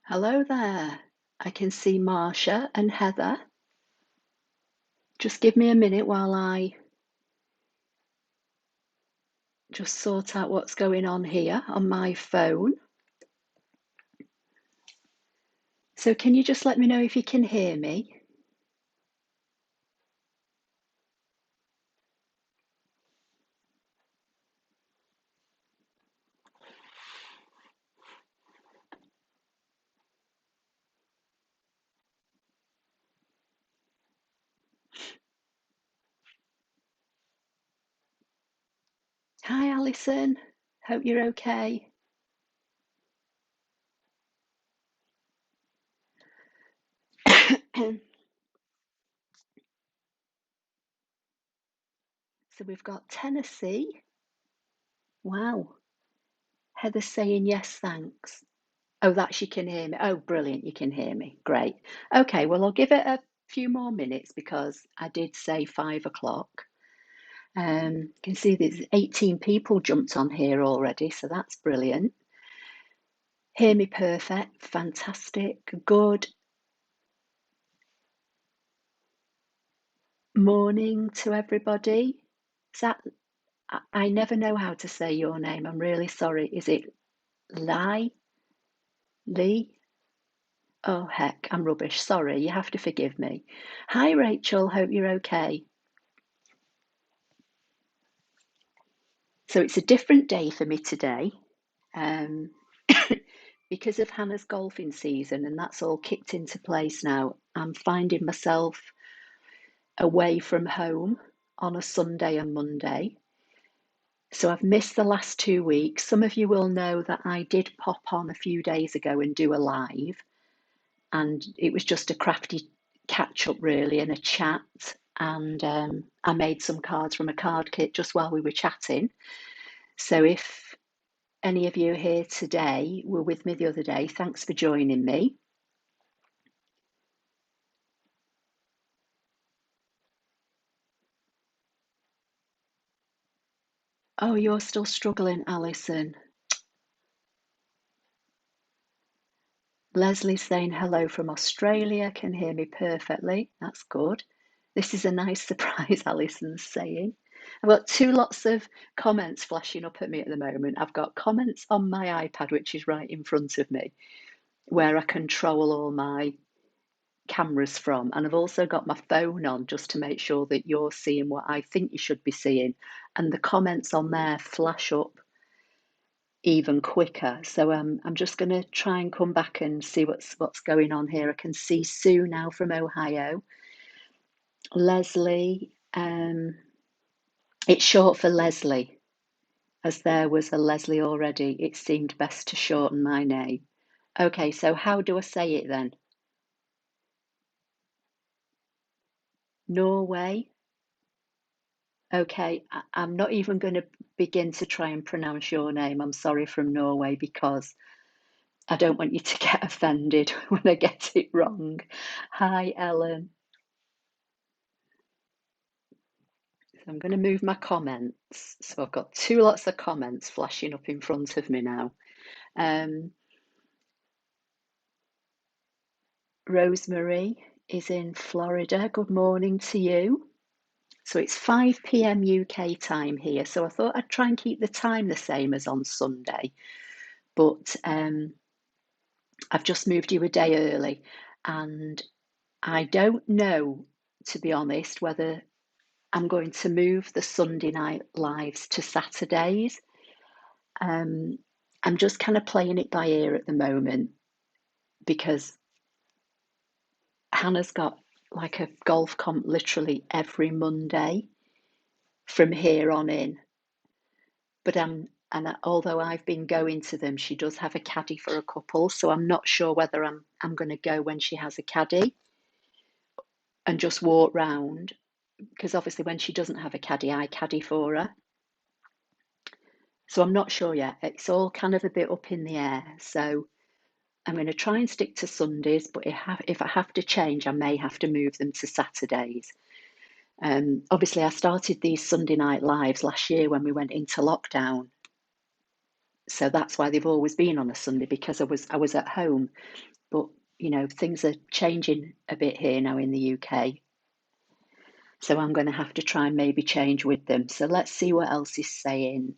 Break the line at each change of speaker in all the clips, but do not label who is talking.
Hello there. I can see Marcia and Heather. Just give me a minute while I just sort out what's going on here on my phone. So can you just let me know if you can hear me? Hi, Alison. Hope you're okay. So we've got Tennessee. Wow. Heather's saying yes, thanks. Oh, that you can hear me. Oh, brilliant. You can hear me. Great. Okay, well, I'll give it a few more minutes because I did say 5 o'clock. You can see there's 18 people jumped on here already, so that's brilliant. Hear me perfect, fantastic, good morning to everybody. Is that, I never know how to say your name, I'm really sorry. Is it Lai? Lee? Oh heck, I'm rubbish, sorry, you have to forgive me. Hi Rachel, hope you're okay. So it's a different day for me today. Um, because of Hannah's golfing season, and that's all kicked into place now, I'm finding myself away from home on a Sunday and Monday. So I've missed the last 2 weeks. Some of you will know that I did pop on a few days ago and do a live, and it was just a crafty catch up, really, and a chat. And I made some cards from a card kit just while we were chatting. So if any of you here today were with me the other day, thanks for joining me. Oh, you're still struggling, Alison. Leslie's saying hello from Australia, can hear me perfectly. That's good. This is a nice surprise, Alison's saying. I've got two lots of comments flashing up at me at the moment. I've got comments on my iPad, which is right in front of me, where I control all my cameras from. And I've also got my phone on just to make sure that you're seeing what I think you should be seeing. And the comments on there flash up even quicker. So I'm just going to try and come back and see what's going on here. I can see Sue now from Ohio. Leslie, it's short for Leslie, as there was a Leslie already. It seemed best to shorten my name. Okay, so how do I say it then? Norway. Okay, I'm not even going to begin to try and pronounce your name. I'm sorry, from Norway, because I don't want you to get offended when I get it wrong. Hi, Ellen. So I'm going to move my comments. So I've got two lots of comments flashing up in front of me now. Um, Rosemary is in Florida. Good morning to you. So it's 5 p.m. UK time here. So I thought I'd try and keep the time the same as on Sunday. But I've just moved you a day early. And I don't know, to be honest, whether I'm going to move the Sunday night lives to Saturdays. Um, I'm just kind of playing it by ear at the moment because Hannah's got like a golf comp literally every Monday from here on in. But although I've been going to them, she does have a caddy for a couple, so I'm not sure whether I'm going to go when she has a caddy and just walk round, because obviously when she doesn't have a caddy, I caddy for her. So I'm not sure yet. It's all kind of a bit up in the air. So I'm going to try and stick to Sundays, but if I have to change, I may have to move them to Saturdays. Obviously, I started these Sunday night lives last year when we went into lockdown. So that's why they've always been on a Sunday, because I was at home. But things are changing a bit here now in the UK. So I'm going to have to try and maybe change with them. So let's see what else is saying.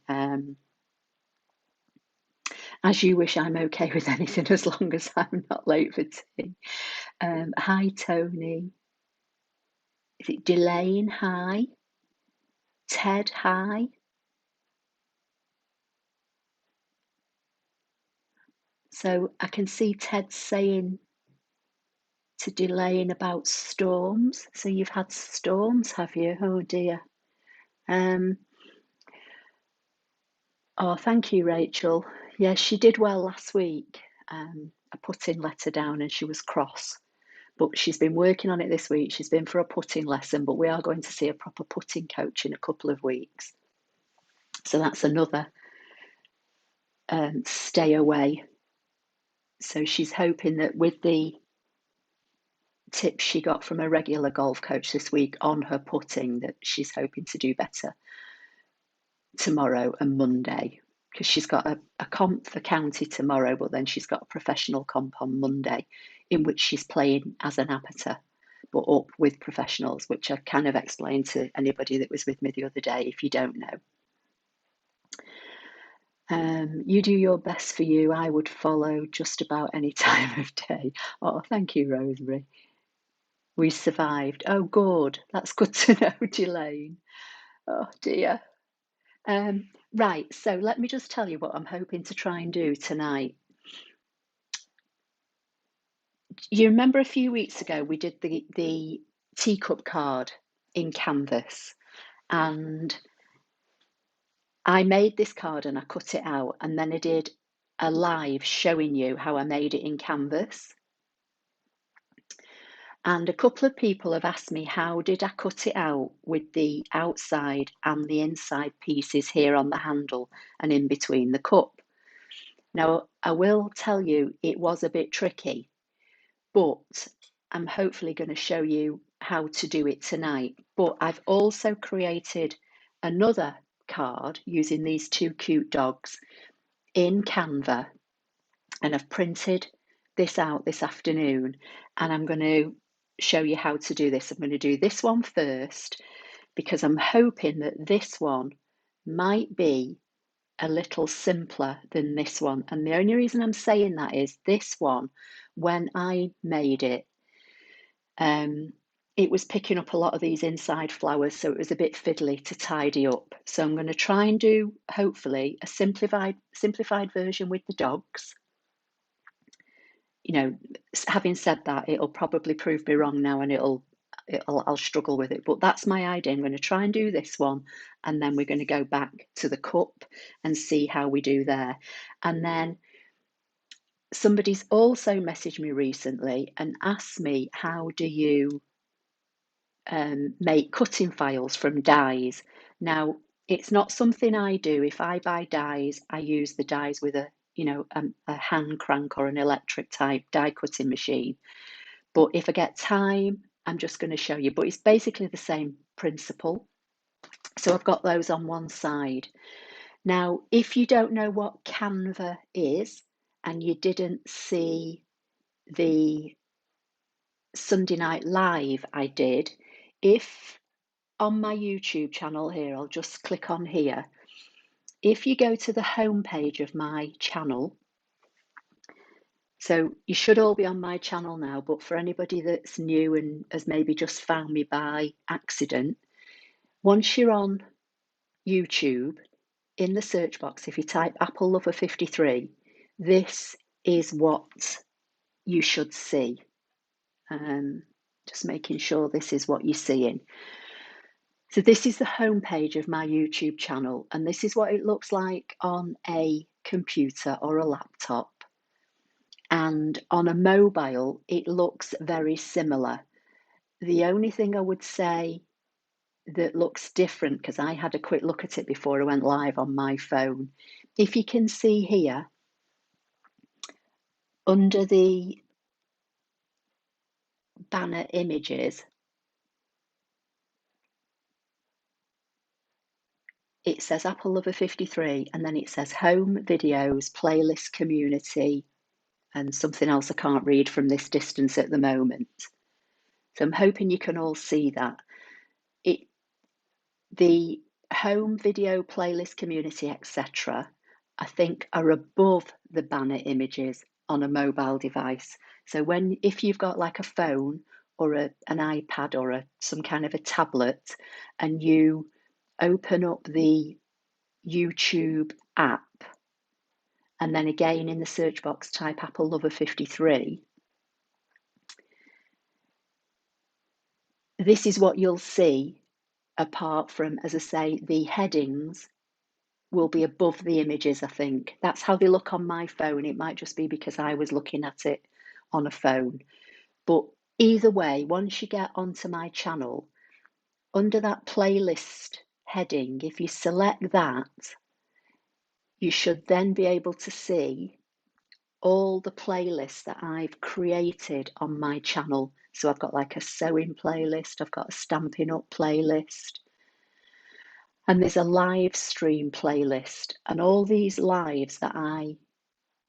As you wish, I'm okay with anything as long as I'm not late for tea. Hi, Tony. Is it Delane? Hi. Ted, hi. So I can see Ted saying to Delane about storms. So you've had storms, have you? Oh dear. Oh, thank you, Rachel. Yeah, she did well last week. I put in let her down and she was cross. But she's been working on it this week. She's been for a putting lesson, but we are going to see a proper putting coach in a couple of weeks. So that's another stay away. So she's hoping that with the tips she got from a regular golf coach this week on her putting, that she's hoping to do better tomorrow and Monday, because she's got a comp for county tomorrow, but then she's got a professional comp on Monday in which she's playing as an amateur, but up with professionals, which I kind of explained to anybody that was with me the other day, if you don't know. You do your best for you. I would follow just about any time of day. Oh, thank you, Rosemary. We survived. Oh, good. That's good to know, Delane. Oh, dear. Right, so let me just tell you what I'm hoping to try and do tonight. You remember a few weeks ago we did the Teacup card in Canvas, and I made this card and I cut it out, and then I did a live showing you how I made it in Canvas. And a couple of people have asked me, how did I cut it out with the outside and the inside pieces here on the handle and in between the cup? Now, I will tell you it was a bit tricky, but I'm hopefully going to show you how to do it tonight. But I've also created another card using these two cute dogs in Canva, and I've printed this out this afternoon, and I'm going to show you how to do this. I'm going to do this one first because I'm hoping that this one might be a little simpler than this one. And the only reason I'm saying that is this one, when I made it, it was picking up a lot of these inside flowers, so it was a bit fiddly to tidy up. So I'm going to try and do, hopefully, a simplified version with the dogs. Having said that, it'll probably prove me wrong now, and I'll struggle with it. But that's my idea. I'm going to try and do this one, and then we're going to go back to the cup and see how we do there. And then somebody's also messaged me recently and asked me, how do you make cutting files from dies? Now, it's not something I do. If I buy dies, I use the dies with a hand crank or an electric type die cutting machine. But if I get time, I'm just going to show you. But it's basically the same principle. So I've got those on one side. Now, if you don't know what Canva is and you didn't see the Sunday Night Live I did, if on my YouTube channel here, I'll just click on here. If you go to the home page of my channel, so you should all be on my channel now, but for anybody that's new and has maybe just found me by accident, once you're on YouTube, in the search box, if you type Apple Lover 53, this is what you should see. Just making sure this is what you're seeing. So this is the home page of my YouTube channel, and this is what it looks like on a computer or a laptop. And on a mobile, it looks very similar. The only thing I would say that looks different, because I had a quick look at it before I went live on my phone, if you can see here, under the banner images, it says Apple Lover 53, and then it says Home, Videos, Playlist, Community, and something else I can't read from this distance at the moment. So I'm hoping you can all see that. The Home, Video, Playlist, Community, etc., I think are above the banner images on a mobile device. So if you've got like a phone or an iPad or some kind of a tablet, and you open up the YouTube app, and then again in the search box type Apple Lover 53, this is what you'll see, apart from, as I say, the headings will be above the images, I think. That's how they look on my phone. It might just be because I was looking at it on a phone. But either way, once you get onto my channel, under that playlist heading, if you select that, you should then be able to see all the playlists that I've created on my channel. So I've got like a sewing playlist, I've got a Stampin' Up playlist, and there's a live stream playlist. And all these lives that I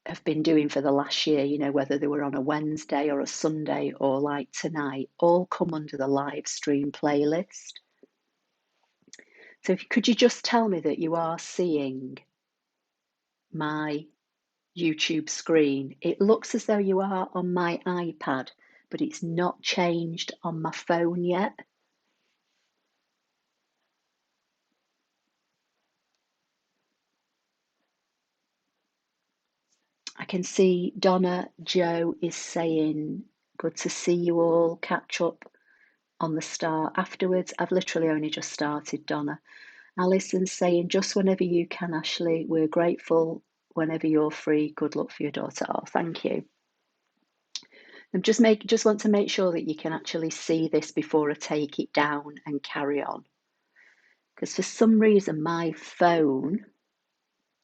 have been doing for the last year, you know, whether they were on a Wednesday or a Sunday or like tonight, all come under the live stream playlist. So could you just tell me that you are seeing my YouTube screen? It looks as though you are on my iPad, but it's not changed on my phone yet. I can see Donna Joe is saying, good to see you all, catch up on the start afterwards. I've literally only just started, Donna. Alison's saying, just whenever you can, Ashley, we're grateful whenever you're free. Good luck for your daughter. Oh, thank you. And just want to make sure that you can actually see this before I take it down and carry on. Because for some reason, my phone,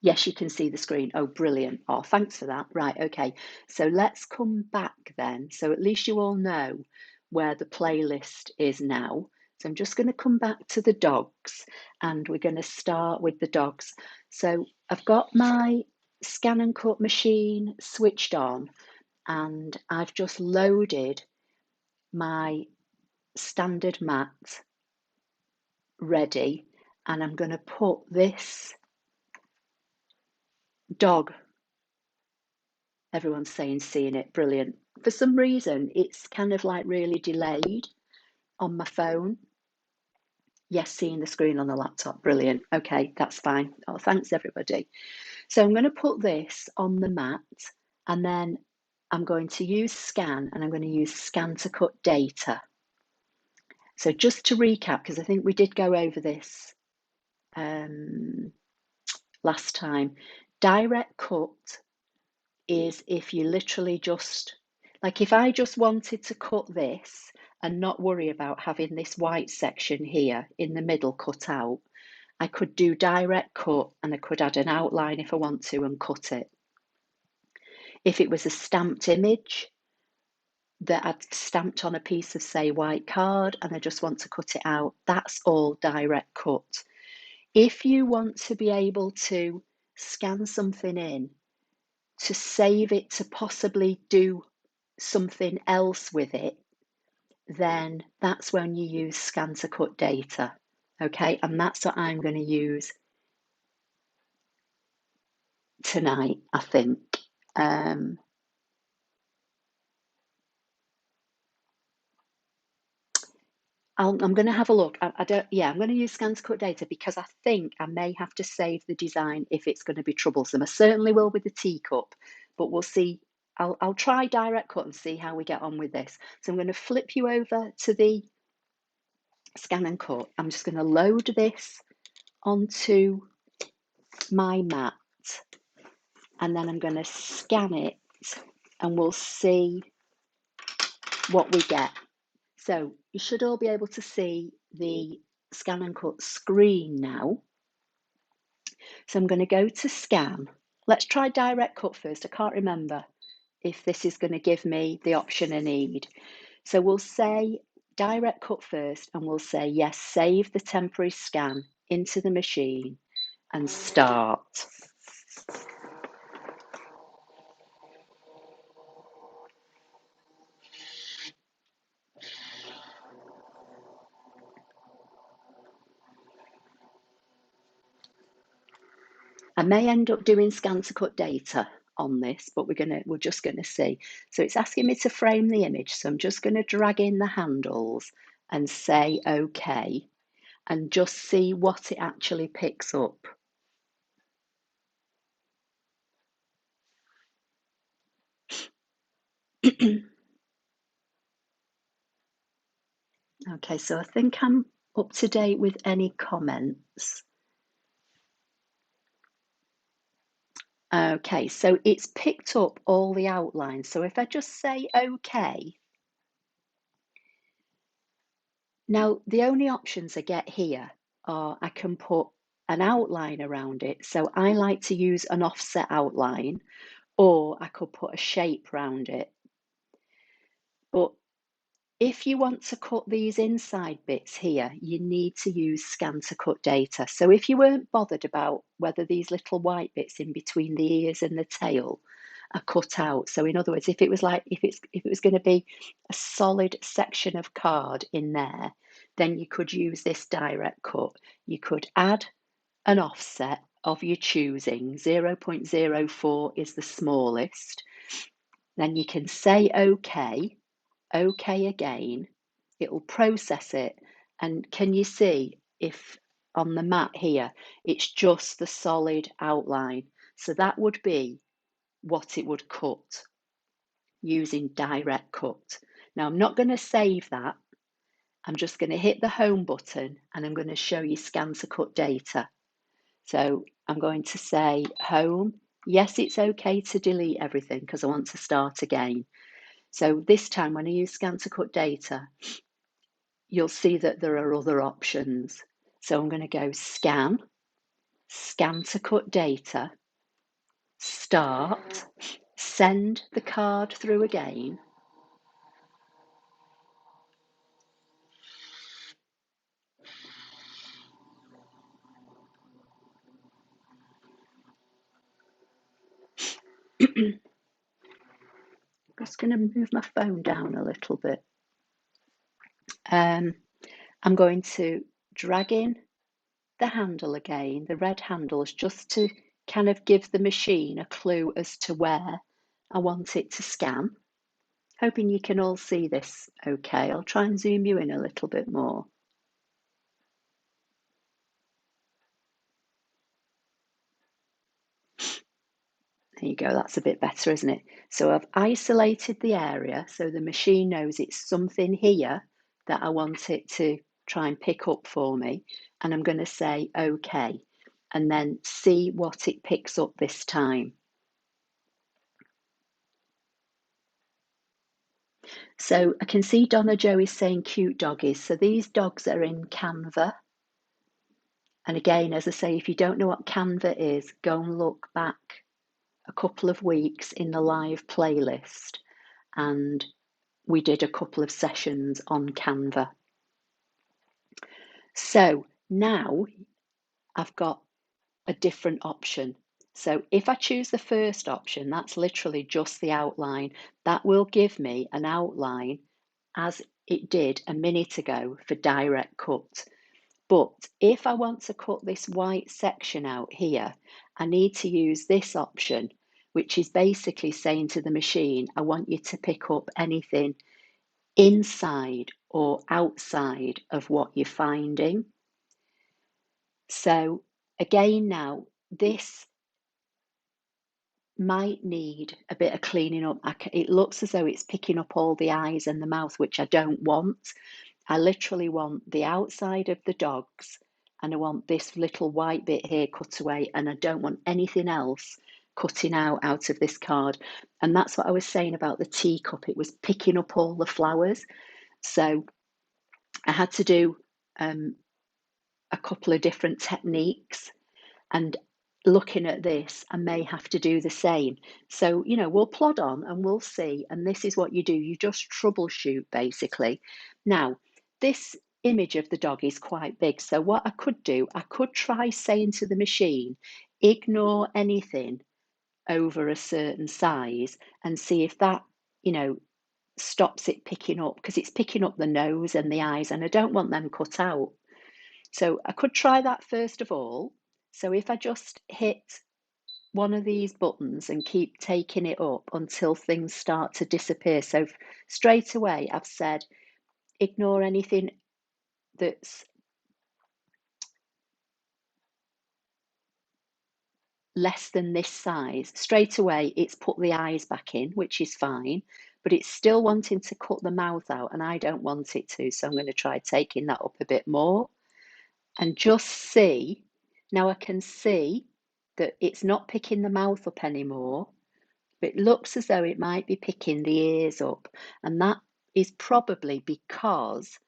yes, you can see the screen. Oh, brilliant. Oh, thanks for that. Right, okay. So let's come back then. So at least you all know where the playlist is now. So I'm just going to come back to the dogs, and we're going to start with the dogs. So I've got my ScanNCut machine switched on, and I've just loaded my standard mat ready, and I'm going to put this dog, everyone's saying seeing it, brilliant. For some reason, it's kind of like really delayed on my phone. Yes, seeing the screen on the laptop, brilliant. Okay, that's fine. Oh, thanks everybody. So I'm going to put this on the mat, and then I'm going to use Scan, and I'm going to use ScanNCut data. So just to recap, because I think we did go over this last time, direct cut is if you literally just, like if I just wanted to cut this and not worry about having this white section here in the middle cut out, I could do direct cut, and I could add an outline if I want to and cut it. If it was a stamped image that I'd stamped on a piece of, say, white card, and I just want to cut it out, that's all direct cut. If you want to be able to scan something in to save it to possibly do something else with it, then that's when you use ScanNCut data. Okay, and that's what I'm going to use tonight, I think. I'm going to have a look. I'm going to use ScanNCut data because I think I may have to save the design if it's going to be troublesome. I certainly will with the teacup, but we'll see. I'll try direct cut and see how we get on with this. So I'm going to flip you over to the ScanNCut. I'm just going to load this onto my mat, and then I'm going to scan it, and we'll see what we get. So you should all be able to see the ScanNCut screen now. So I'm going to go to scan. Let's try direct cut first. I can't remember if this is going to give me the option I need. So we'll say direct cut first, and we'll say yes, save the temporary scan into the machine. and start. I may end up doing ScanNCut data on this, but we're just gonna see. So it's asking me to frame the image. So I'm just gonna drag in the handles and say OK, and just see what it actually picks up. Okay, so I think I'm up to date with any comments. Okay, so it's picked up all the outlines. So if I just say OK, now the only options I get here are I can put an outline around it. So I like to use an offset outline, or I could put a shape around it. But if you want to cut these inside bits here, you need to use ScanNCut data. So if you weren't bothered about whether these little white bits in between the ears and the tail are cut out. So in other words, if it was going to be a solid section of card in there, then you could use this direct cut. You could add an offset of your choosing. 0.04 is the smallest. Then you can say OK. OK again, it'll process it. And can you see if on the mat here, it's just the solid outline. So that would be what it would cut using direct cut. Now I'm not going to save that. I'm just going to hit the home button and I'm going to show you ScanNCut data. So I'm going to say home. Yes, it's okay to delete everything because I want to start again. So this time when I use ScanNCut data, you'll see that there are other options. So I'm going to go scan, ScanNCut data, start, send the card through again. I'm just going to move my phone down a little bit. I'm going to drag in the handle again, the red handles, just to kind of give the machine a clue as to where I want it to scan. Hoping you can all see this okay. I'll try and zoom you in a little bit more. There you go, that's a bit better, isn't it? So I've isolated the area so the machine knows it's something here that I want it to try and pick up for me. And I'm going to say OK, and then see what it picks up this time. So I can see Donna Jo is saying cute doggies. So these dogs are in Canva. And again, as I say, if you don't know what Canva is, go and look back a couple of weeks in the live playlist. And we did a couple of sessions on Canva. So now I've got a different option. So if I choose the first option, that's literally just the outline. That will give me an outline as it did a minute ago for direct cut. But if I want to cut this white section out here, I need to use this option, which is basically saying to the machine, I want you to pick up anything inside or outside of what you're finding. So again, now this might need a bit of cleaning up. It looks as though it's picking up all the eyes and the mouth, which I don't want. I literally want the outside of the dogs, and I want this little white bit here cut away, and I don't want anything else cutting out of this card. And that's what I was saying about the teacup. It was picking up all the flowers. So I had to do a couple of different techniques, and looking at this, I may have to do the same. So, we'll plod on and we'll see. And this is what you do. You just troubleshoot basically. Now, this image of the dog is quite big. So what I could do, I could try saying to the machine, ignore anything over a certain size and see if that, you know, stops it picking up, because it's picking up the nose and the eyes and I don't want them cut out. So I could try that first of all. So if I just hit one of these buttons and keep taking it up until things start to disappear. So straight away I've said ignore anything that's less than this size. Straight away it's put the eyes back in, which is fine, but it's still wanting to cut the mouth out and I don't want it to. So I'm going to try taking that up a bit more and just see. Now I can see that it's not picking the mouth up anymore. It looks as though it might be picking the ears up, and that is probably because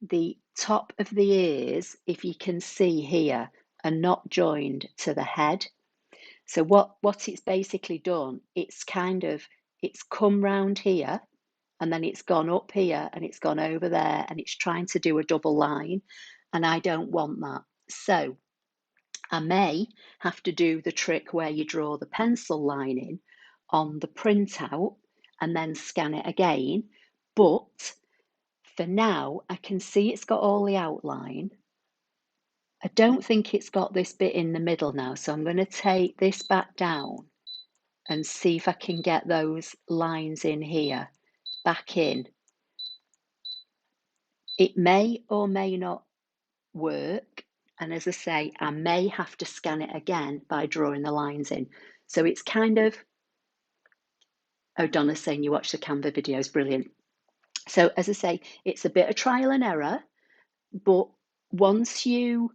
the top of the ears, if you can see here, are not joined to the head. So what it's basically done, it's come round here and then it's gone up here and it's gone over there and it's trying to do a double line, and I don't want that. So I may have to do the trick where you draw the pencil line in on the printout and then scan it again. But for now, I can see it's got all the outline. I don't think it's got this bit in the middle now, so I'm going to take this back down and see if I can get those lines in here back in. It may or may not work. And as I say, I may have to scan it again by drawing the lines in. So it's kind of, oh, Donna's saying you watch the Canva videos, brilliant. So as I say, it's a bit of trial and error, but once you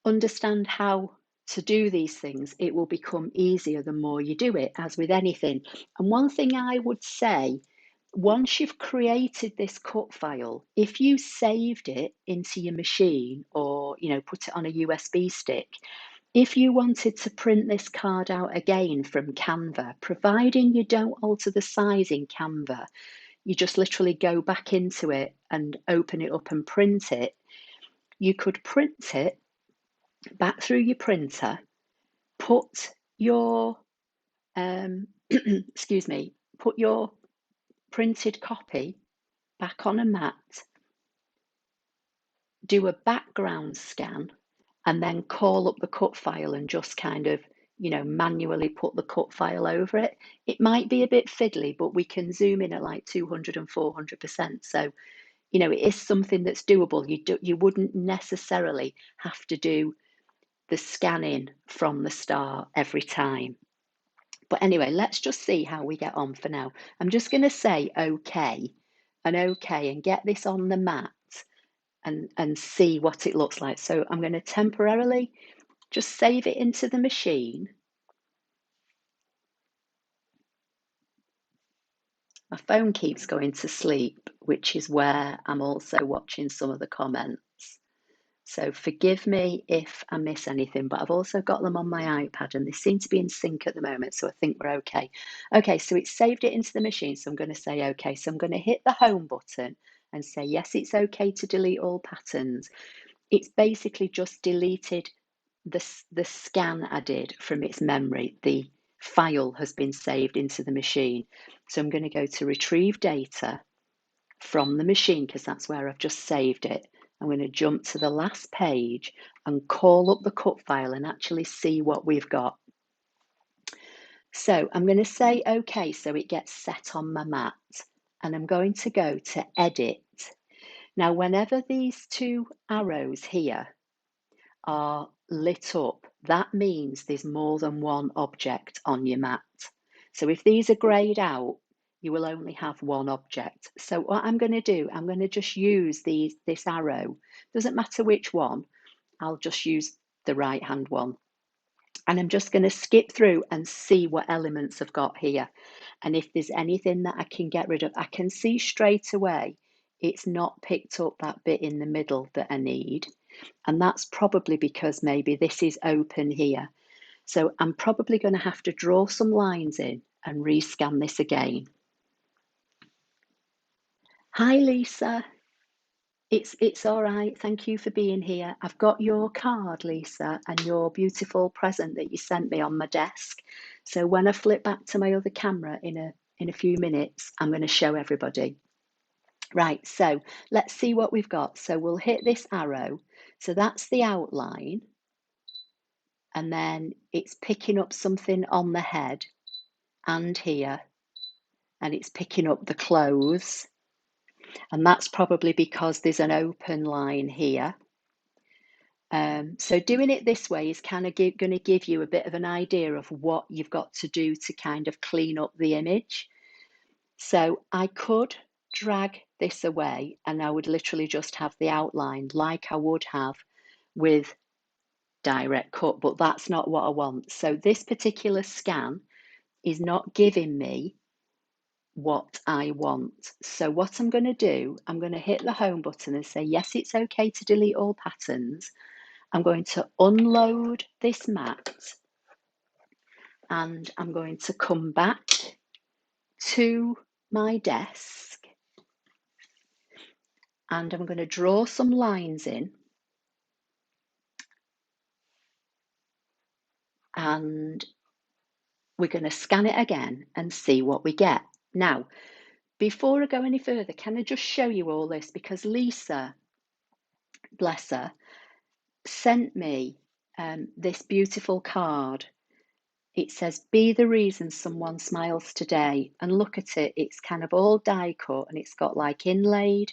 understand how to do these things, it will become easier the more you do it, as with anything. And one thing I would say, once you've created this cut file, if you saved it into your machine or, you know, put it on a USB stick, if you wanted to print this card out again from Canva, providing you don't alter the size in Canva, you just literally go back into it and open it up and print it. You could print it back through your printer, put your excuse me, put your printed copy back on a mat, do a background scan, and then call up the cut file and just kind of, you know, manually put the cut file over it. It might be a bit fiddly, but we can zoom in at like 200 and 400%. So, you know, it is something that's doable. You wouldn't necessarily have to do the scanning from the start every time. But anyway, let's just see how we get on for now. I'm just going to say okay and get this on the mat and see what it looks like. So I'm going to temporarily just save it into the machine. My phone keeps going to sleep, which is where I'm also watching some of the comments. So forgive me if I miss anything, but I've also got them on my iPad and they seem to be in sync at the moment, so I think we're okay. Okay, so it's saved it into the machine, so I'm going to say okay. So I'm going to hit the home button and say, yes, it's okay to delete all patterns. It's basically just deleted the scan I did from its memory. The file has been saved into the machine. So I'm going to go to retrieve data from the machine because that's where I've just saved it. I'm going to jump to the last page and call up the cut file and actually see what we've got. So I'm going to say okay, so it gets set on my mat, and I'm going to go to edit. Now, whenever these two arrows here are lit up, that means there's more than one object on your mat. So if these are greyed out, you will only have one object. So what I'm going to do, I'm going to just use this arrow. Doesn't matter which one, I'll just use the right hand one. And I'm just going to skip through and see what elements I've got here. And if there's anything that I can get rid of, I can see straight away it's not picked up that bit in the middle that I need. And that's probably because maybe this is open here. So I'm probably going to have to draw some lines in and rescan this again. Hi, Lisa. It's all right. Thank you for being here. I've got your card, Lisa, and your beautiful present that you sent me on my desk. So when I flip back to my other camera in a few minutes, I'm going to show everybody. Right, so let's see what we've got. So we'll hit this arrow. So that's the outline. And then it's picking up something on the head and here. And it's picking up the clothes. And that's probably because there's an open line here. So doing it this way is kind of going to give you a bit of an idea of what you've got to do to kind of clean up the image. So I could drag this away and I would literally just have the outline like I would have with direct cut, but that's not what I want. So this particular scan is not giving me what I want. So what I'm going to do, I'm going to hit the home button and say, yes, it's okay to delete all patterns. I'm going to unload this mat and I'm going to come back to my desk and I'm going to draw some lines in and we're going to scan it again and see what we get. Now, before I go any further, can I just show you all this? Because Lisa, bless her, sent me this beautiful card. It says, be the reason someone smiles today. And look at it, it's kind of all die cut and it's got like inlaid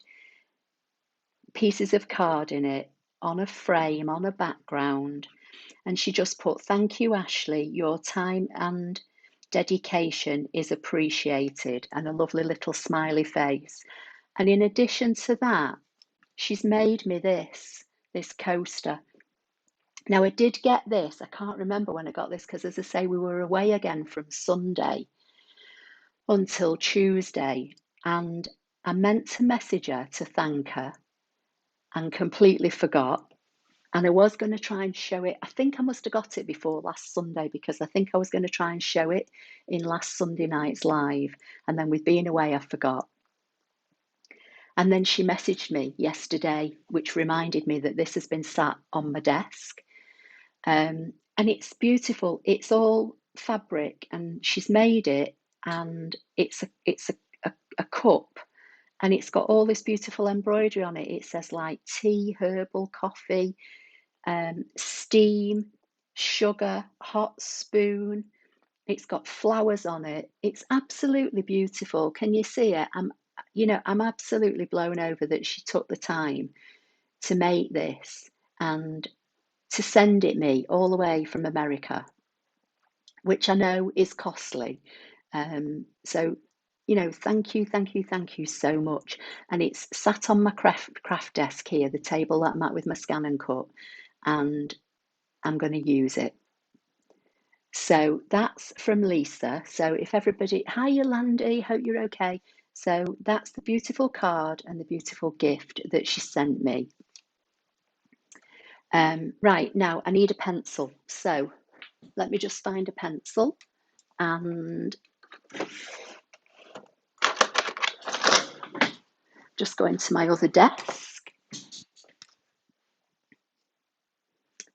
pieces of card in it on a frame, on a background. And she just put, thank you, Ashley, your time and dedication is appreciated, and a lovely little smiley face. And in addition to that, she's made me this coaster. Now I did get this, I can't remember when I got this because as I say, we were away again from Sunday until Tuesday, and I meant to message her to thank her and completely forgot. And I was going to try and show it. I think I must have got it before last Sunday because I think I was going to try and show it in last Sunday night's live. And then with being away, I forgot. And then she messaged me yesterday, which reminded me that this has been sat on my desk. And it's beautiful. It's all fabric and she's made it. And it's a cup. And it's got all this beautiful embroidery on it. It says like tea, herbal, coffee, steam, sugar, hot spoon. It's got flowers on it. It's absolutely beautiful. Can you see it? I'm absolutely blown over that she took the time to make this and to send it me all the way from America, which I know is costly. So, thank you so much. And it's sat on my craft desk here, the table that I'm at with my ScanNCut, and I'm going to use it. So that's from Lisa. So if everybody, hi Yolandi, hope you're okay. So that's the beautiful card and the beautiful gift that she sent me. Right, now I need a pencil. So let me just find a pencil and just go into my other desk.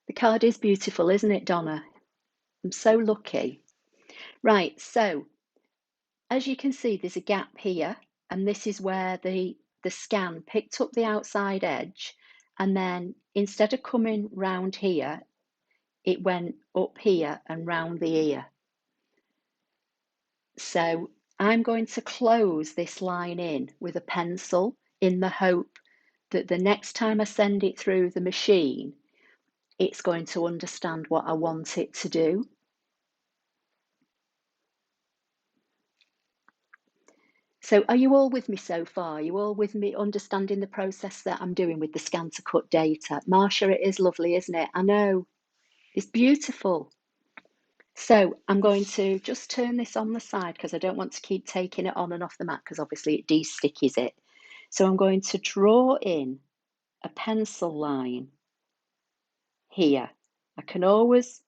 The card is beautiful, isn't it, Donna? I'm so lucky. Right, so as you can see, there's a gap here, and this is where the scan picked up the outside edge, and then instead of coming round here, it went up here and round the ear. So I'm going to close this line in with a pencil in the hope that the next time I send it through the machine, it's going to understand what I want it to do. So are you all with me so far? Are you all with me understanding the process that I'm doing with the ScanNCut data? Marsha, it is lovely, isn't it? I know, it's beautiful. So I'm going to just turn this on the side because I don't want to keep taking it on and off the mat because obviously it de-stickies it. So I'm going to draw in a pencil line here. I can always,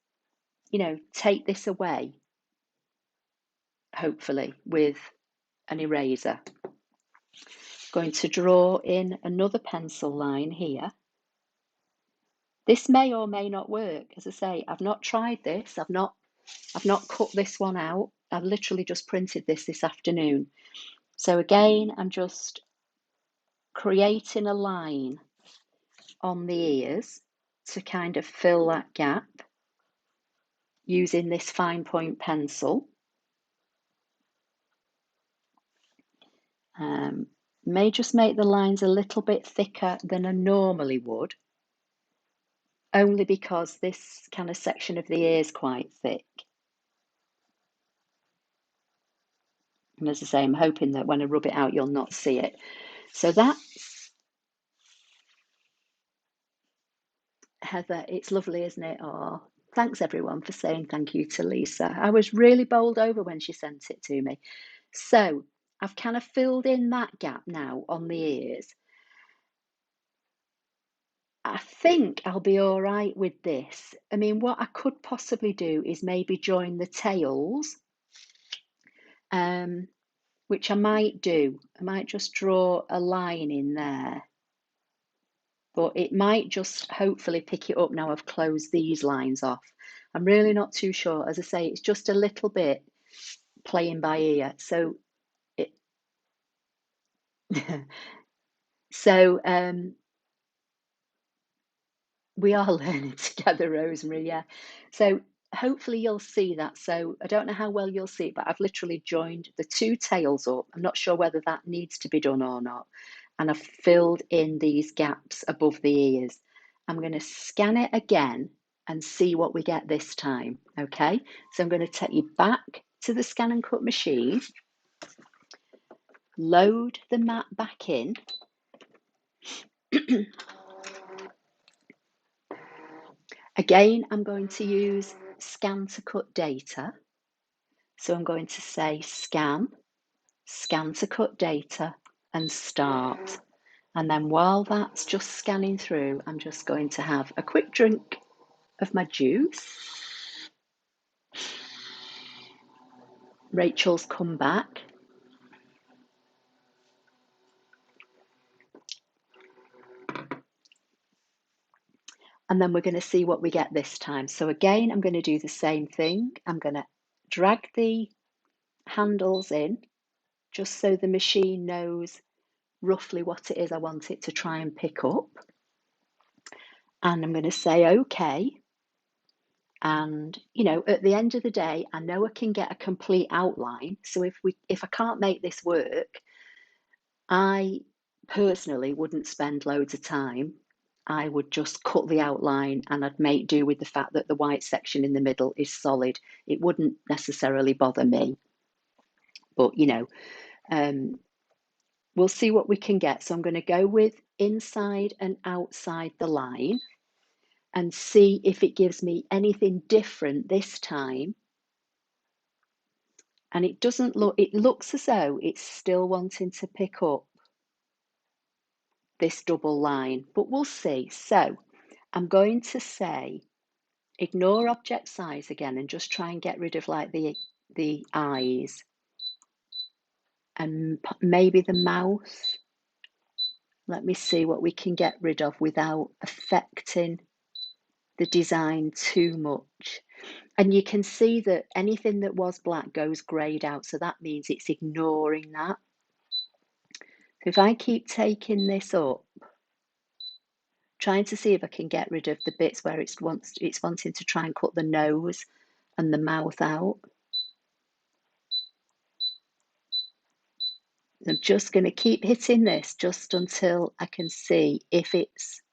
take this away, hopefully, with an eraser. Going to draw in another pencil line here. This may or may not work. As I say, I've not tried this. I've not cut this one out. I've literally just printed this afternoon. So again, I'm just creating a line on the ears to kind of fill that gap using this fine point pencil. May just make the lines a little bit thicker than I normally would, only because this kind of section of the ear is quite thick. And as I say, I'm hoping that when I rub it out, you'll not see it. So that's, Heather, it's lovely, isn't it? Oh, thanks everyone for saying thank you to Lisa. I was really bowled over when she sent it to me. So I've kind of filled in that gap now on the ears. I think I'll be all right with this. I mean, what I could possibly do is maybe join the tails, which I might do. I might just draw a line in there, but it might just hopefully pick it up now I've closed these lines off. I'm really not too sure. As I say, it's just a little bit playing by ear. So it so we are learning together, Rosemary, yeah. So hopefully you'll see that. So I don't know how well you'll see it, but I've literally joined the two tails up. I'm not sure whether that needs to be done or not. And I've filled in these gaps above the ears. I'm going to scan it again and see what we get this time, okay? So I'm going to take you back to the ScanNCut machine, load the mat back in. Again, I'm going to use Scan to Cut data. So I'm going to say scan to cut data, and start. And then while that's just scanning through, I'm just going to have a quick drink of my juice. Rachel's come back. And then we're going to see what we get this time. So again, I'm going to do the same thing. I'm going to drag the handles in just so the machine knows roughly what it is I want it to try and pick up. And I'm going to say OK. And, you know, at the end of the day, I know I can get a complete outline. So if I can't make this work, I personally wouldn't spend loads of time. I would just cut the outline and I'd make do with the fact that the white section in the middle is solid. It wouldn't necessarily bother me. But, you know, we'll see what we can get. So I'm going to go with inside and outside the line and see if it gives me anything different this time. And it doesn't look, it looks as though it's still wanting to pick up this double line, but we'll see. So I'm going to say, ignore object size again and just try and get rid of like the eyes and maybe the mouth. Let me see what we can get rid of without affecting the design too much. And you can see that anything that was black goes greyed out, so that means it's ignoring that. So if I keep taking this up, trying to see if I can get rid of the bits where it's wanting to try and cut the nose and the mouth out. I'm just going to keep hitting this just until I can see if it's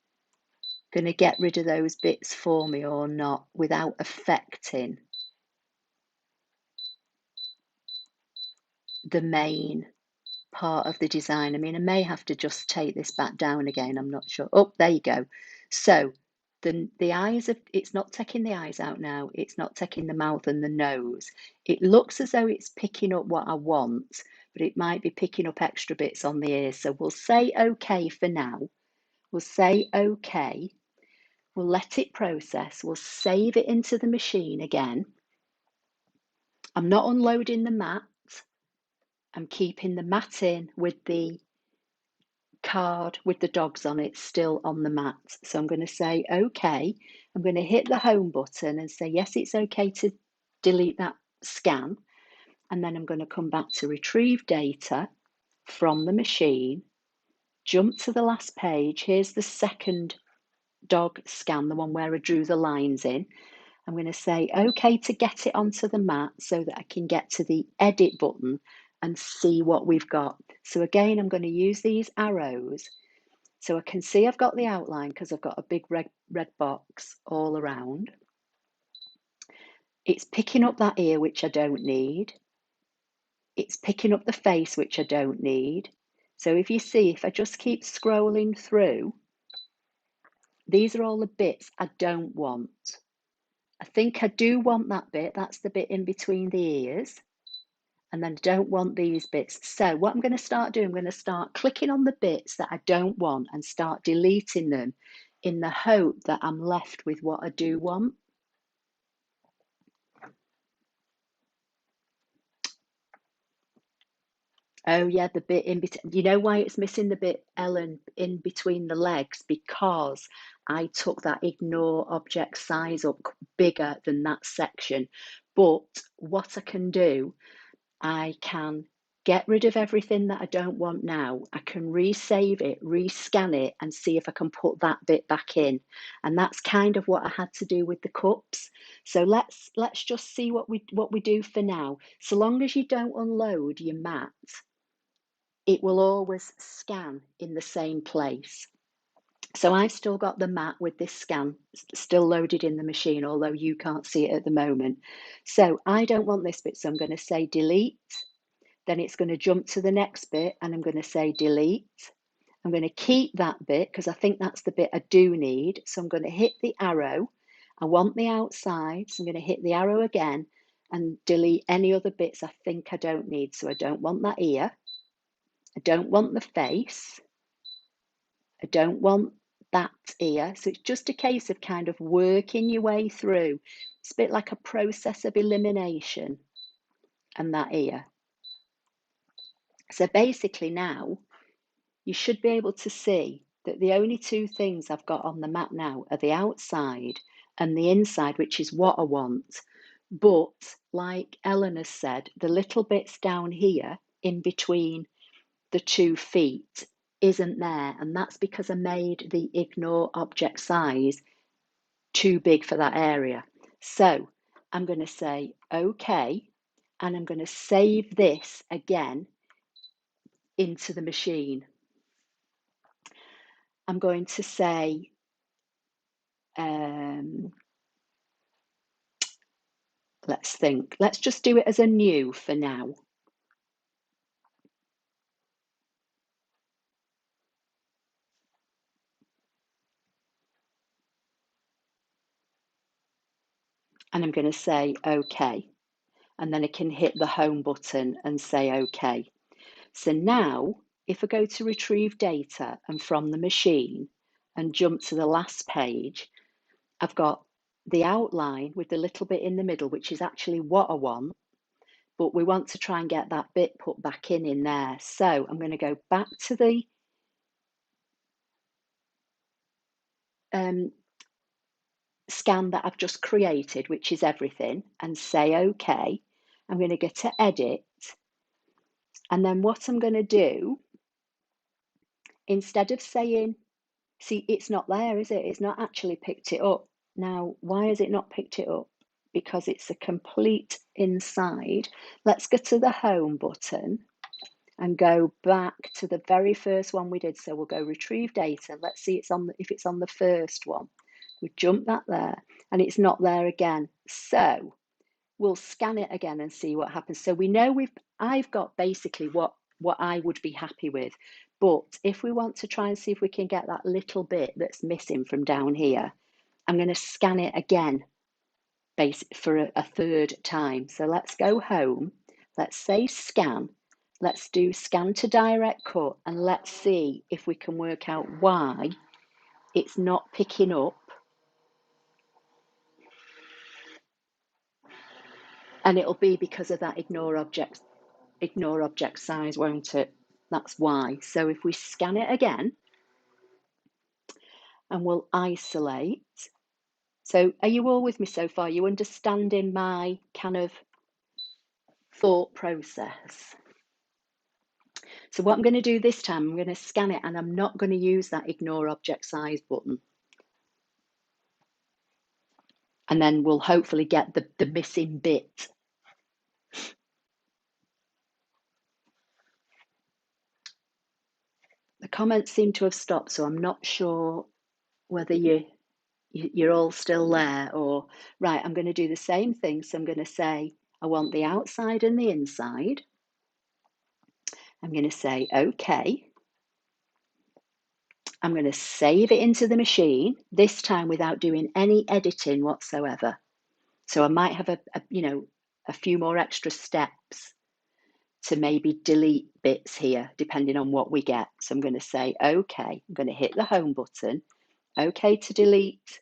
going to get rid of those bits for me or not without affecting the main part of the design. I mean, I may have to just take this back down again. I'm not sure. Oh, there you go. So the eyes, it's not taking the eyes out now. It's not taking the mouth and the nose. It looks as though it's picking up what I want, but it might be picking up extra bits on the ears. So we'll say OK for now. We'll say OK. We'll let it process. We'll save it into the machine again. I'm not unloading the mat. I'm keeping the mat in with the card with the dogs on it still on the mat. So I'm going to say OK. I'm going to hit the home button and say, yes, it's OK to delete that scan. And then I'm going to come back to retrieve data from the machine, jump to the last page. Here's the second dog scan, the one where I drew the lines in. I'm going to say OK to get it onto the mat so that I can get to the edit button and see what we've got. So again, I'm going to use these arrows so I can see I've got the outline because I've got a big red box all around. It's picking up that ear, which I don't need. It's picking up the face, which I don't need. So if you see, if I just keep scrolling through, these are all the bits I don't want. I think I do want that bit. That's the bit in between the ears. And then I don't want these bits. So what I'm going to start doing, I'm going to start clicking on the bits that I don't want and start deleting them in the hope that I'm left with what I do want. Oh yeah, the bit in between. You know why it's missing the bit, Ellen, in between the legs? Because I took that ignore object size up bigger than that section. But what I can do, I can get rid of everything that I don't want now. I can resave it, rescan it, and see if I can put that bit back in. And that's kind of what I had to do with the cups. So let's just see what we do for now. So long as you don't unload your mat, it will always scan in the same place. So I've still got the mat with this scan still loaded in the machine, although you can't see it at the moment. So I don't want this bit, so I'm going to say delete. Then it's going to jump to the next bit and I'm going to say delete. I'm going to keep that bit because I think that's the bit I do need. So I'm going to hit the arrow. I want the outside, so I'm going to hit the arrow again and delete any other bits I think I don't need. So I don't want that ear. I don't want the face. I don't want that ear. So it's just a case of kind of working your way through. It's a bit like a process of elimination and that ear. So basically now you should be able to see that the only two things I've got on the map now are the outside and the inside, which is what I want. But like Ellen has said, the little bits down here in between the 2 feet isn't there, and that's because I made the ignore object size too big for that area. So I'm going to say OK, and I'm going to save this again into the machine. I'm going to say let's think, let's just do it as a new for now. And I'm going to say OK. And then I can hit the home button and say OK. So now, if I go to retrieve data and from the machine and jump to the last page, I've got the outline with the little bit in the middle, which is actually what I want, but we want to try and get that bit put back in there. So I'm going to go back to the scan that I've just created, which is everything, and say OK. I'm going to go to edit. And then what I'm going to do, instead of saying, see, it's not there, is it? It's not actually picked it up. Now, why has it not picked it up? Because it's a complete inside. Let's go to the home button and go back to the very first one we did. So we'll go retrieve data. Let's see if it's on the first one. We jump that there and it's not there again. So we'll scan it again and see what happens. So we know I've got basically what I would be happy with. But if we want to try and see if we can get that little bit that's missing from down here, I'm going to scan it again for a third time. So let's go home. Let's say scan. Let's do scan to direct cut and let's see if we can work out why it's not picking up. And it'll be because of that ignore object size, won't it? That's why. So if we scan it again, and we'll isolate. So are you all with me so far? You understanding my kind of thought process? So what I'm going to do this time, I'm going to scan it, and I'm not going to use that ignore object size button. And then we'll hopefully get the missing bit. The comments seem to have stopped, so I'm not sure whether you're all still there or... Right, I'm going to do the same thing. So I'm going to say, I want the outside and the inside. I'm going to say, okay. I'm going to save it into the machine, this time without doing any editing whatsoever. So I might have a few more extra steps to maybe delete bits here, depending on what we get. So I'm going to say, okay, I'm going to hit the home button. Okay to delete.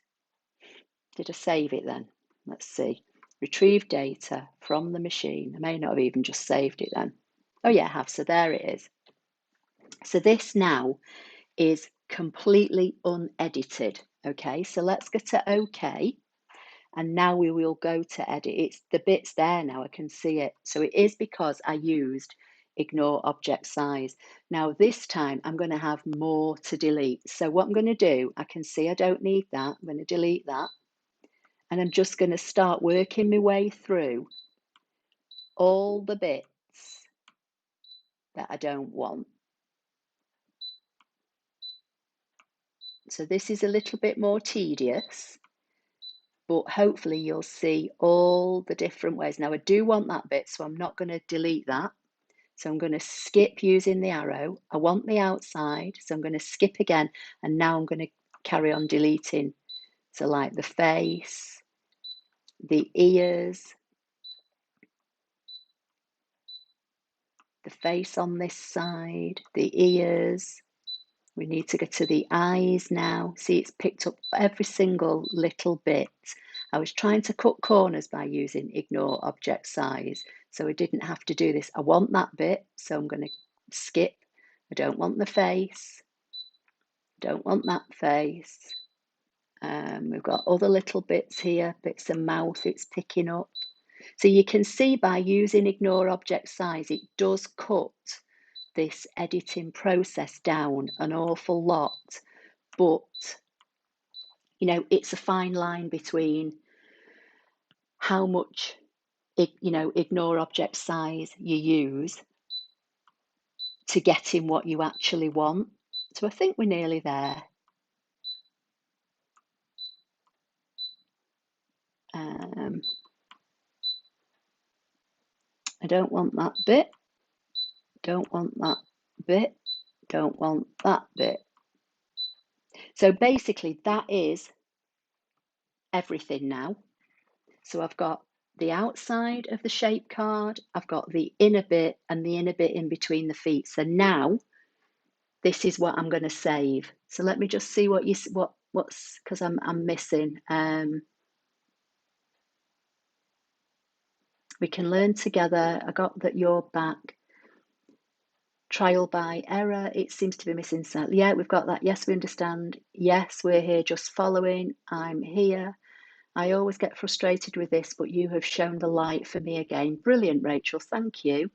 Did I save it then? Let's see. Retrieve data from the machine. I may not have even just saved it then. Oh yeah, I have. So there it is. So this now is completely unedited. Okay, so let's go to OK. And now we will go to edit. It's the bit's there now, I can see it. So it is because I used ignore object size. Now this time I'm going to have more to delete. So what I'm going to do, I can see I don't need that. I'm going to delete that. And I'm just going to start working my way through all the bits that I don't want. So this is a little bit more tedious, but hopefully you'll see all the different ways. Now I do want that bit, so I'm not going to delete that. So I'm going to skip using the arrow. I want the outside, so I'm going to skip again, and now I'm going to carry on deleting. So like the face, the ears, the face on this side, the ears. We need to go to the eyes now. See, it's picked up every single little bit. I was trying to cut corners by using ignore object size, so I didn't have to do this. I want that bit, so I'm going to skip. I don't want the face. Don't want that face. We've got other little bits here, bits of mouth it's picking up. So you can see by using ignore object size, it does cut this editing process down an awful lot. But, it's a fine line between how much, ignore object size you use to getting what you actually want. So I think we're nearly there. I don't want that bit. Don't want that bit. Don't want that bit. So basically that is everything now. So I've got the outside of the shape card, I've got the inner bit and the inner bit in between the feet. So now this is what I'm going to save. So let me just see what's because I'm missing. We can learn together. I got that you're back. Trial by error. It seems to be missing slightly. Yeah, we've got that. Yes, we understand. Yes, we're here just following. I'm here. I always get frustrated with this, but you have shown the light for me again. Brilliant, Rachel. Thank you.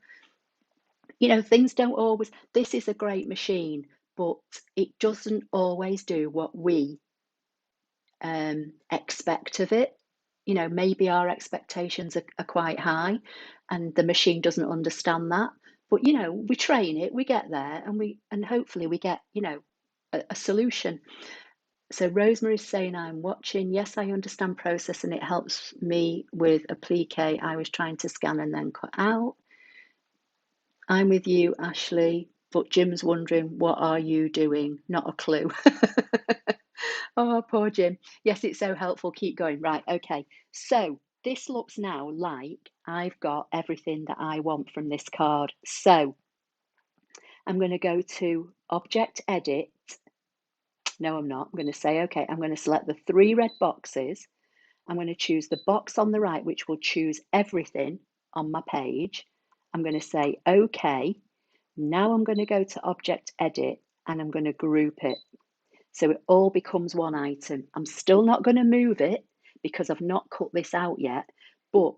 Things don't always... This is a great machine, but it doesn't always do what we expect of it. Maybe our expectations are quite high and the machine doesn't understand that. But, we train it, we get there, and hopefully we get, a solution. So Rosemary's saying, I'm watching. Yes, I understand process and it helps me with applique. I was trying to scan and then cut out. I'm with you, Ashley, but Jim's wondering, what are you doing? Not a clue. Oh, poor Jim. Yes, it's so helpful. Keep going. Right, okay. So this looks now like I've got everything that I want from this card. So I'm going to go to Object Edit. No, I'm not. I'm going to say, okay, I'm going to select the 3 red boxes. I'm going to choose the box on the right, which will choose everything on my page. I'm going to say, okay. Now I'm going to go to Object Edit and I'm going to group it. So it all becomes one item. I'm still not going to move it because I've not cut this out yet, but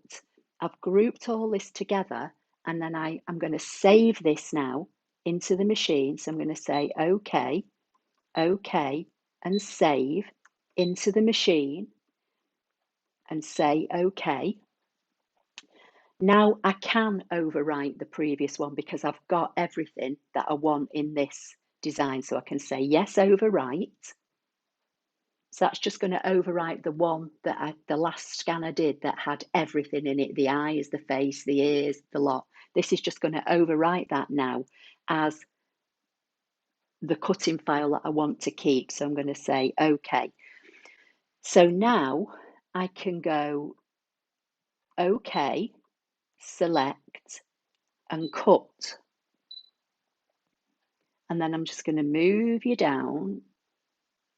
I've grouped all this together, and then I'm going to save this now into the machine. So I'm going to say OK, OK, and save into the machine and say OK. Now I can overwrite the previous one because I've got everything that I want in this design. So I can say yes, overwrite. So that's just going to overwrite the one that the last scan I did that had everything in it, the eyes, the face, the ears, the lot. This is just going to overwrite that now as the cutting file that I want to keep. So I'm going to say OK. So now I can go OK, select and cut. And then I'm just going to move you down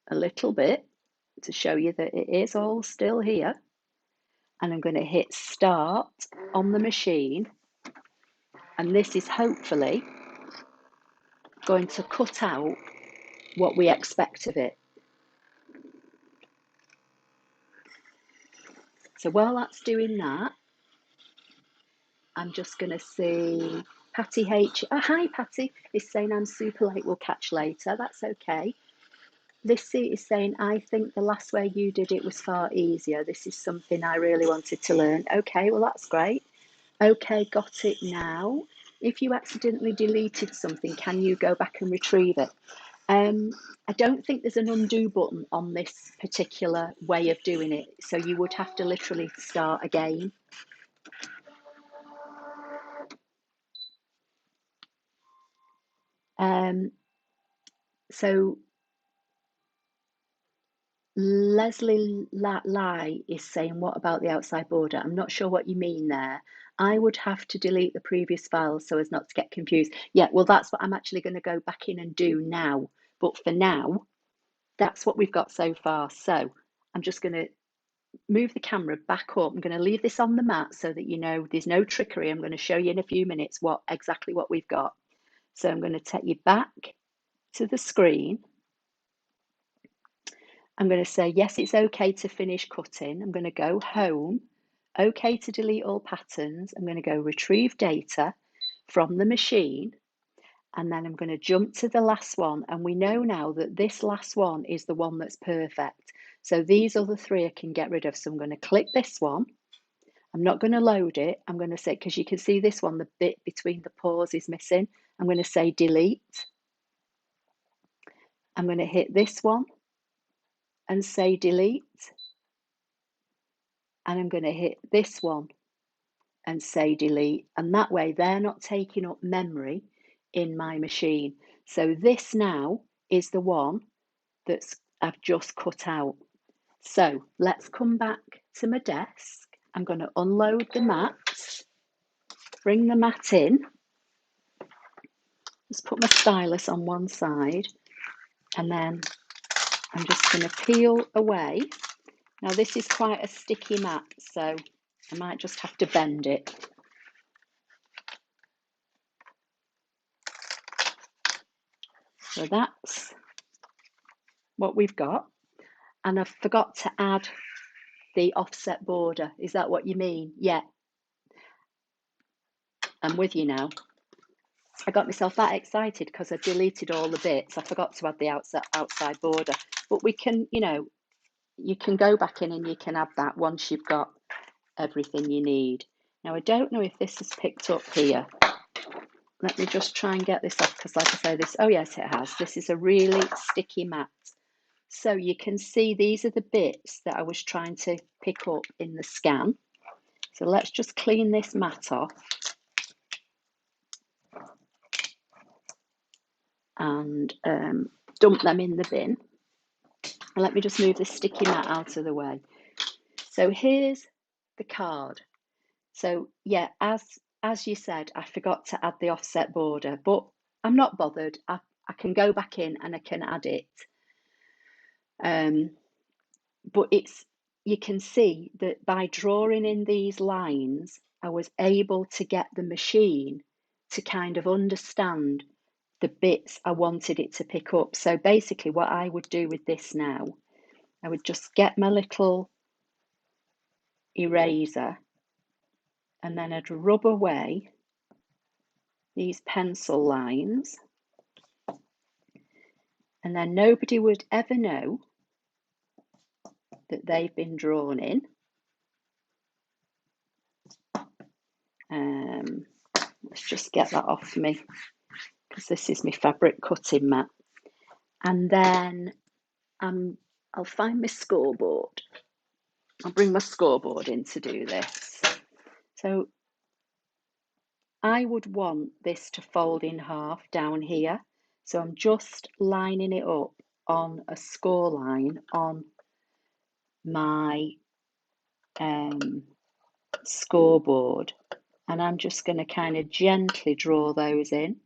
a little bit to show you that it is all still here. And I'm going to hit start on the machine. And this is hopefully going to cut out what we expect of it. So while that's doing that, I'm just going to see Patty H. Oh, hi, Patty. Is saying I'm super late. We'll catch later. That's okay. Lissy is saying, I think the last way you did it was far easier. This is something I really wanted to learn. Okay, well, that's great. Okay, got it now. If you accidentally deleted something, can you go back and retrieve it? I don't think there's an undo button on this particular way of doing it. So you would have to literally start again. So Leslie Lai is saying, what about the outside border? I'm not sure what you mean there. I would have to delete the previous files so as not to get confused. Yeah, well, that's what I'm actually going to go back in and do now. But for now, that's what we've got so far. So I'm just going to move the camera back up. I'm going to leave this on the mat so that you know there's no trickery. I'm going to show you in a few minutes exactly what we've got. So I'm going to take you back to the screen. I'm going to say, yes, it's okay to finish cutting. I'm going to go home, okay to delete all patterns. I'm going to go retrieve data from the machine. And then I'm going to jump to the last one. And we know now that this last one is the one that's perfect. So these other three I can get rid of. So I'm going to click this one. I'm not going to load it. I'm going to say, because you can see this one, the bit between the paws is missing. I'm going to say delete. I'm going to hit this one and say delete. And I'm going to hit this one and say delete. And that way they're not taking up memory in my machine. So this now is the one that's I've just cut out. So let's come back to my desk. I'm going to unload the mats, bring the mat in, just put my stylus on one side, and then I'm just going to peel away. Now this is quite a sticky mat, so I might just have to bend it. So that's what we've got. And I forgot to add the offset border. Is that what you mean? Yeah, I'm with you now. I got myself that excited because I deleted all the bits. I forgot to add the outside border. But we can, you can go back in and you can add that once you've got everything you need. Now, I don't know if this is picked up here. Let me just try and get this off because, like I say, oh yes, it has. This is a really sticky mat. So you can see these are the bits that I was trying to pick up in the scan. So let's just clean this mat off and dump them in the bin. And let me just move this sticky mat out of the way. So here's the card. So yeah, as you said, I forgot to add the offset border, but I'm not bothered. I can go back in and I can add it. But you can see that by drawing in these lines, I was able to get the machine to kind of understand the bits I wanted it to pick up. So basically what I would do with this now, I would just get my little eraser and then I'd rub away these pencil lines, and then nobody would ever know that they've been drawn in. Let's just get that off me because this is my fabric cutting mat. And then I'll find my scoreboard. I'll bring my scoreboard in to do this. So I would want this to fold in half down here. So I'm just lining it up on a score line on my scoreboard. And I'm just going to kind of gently draw those in.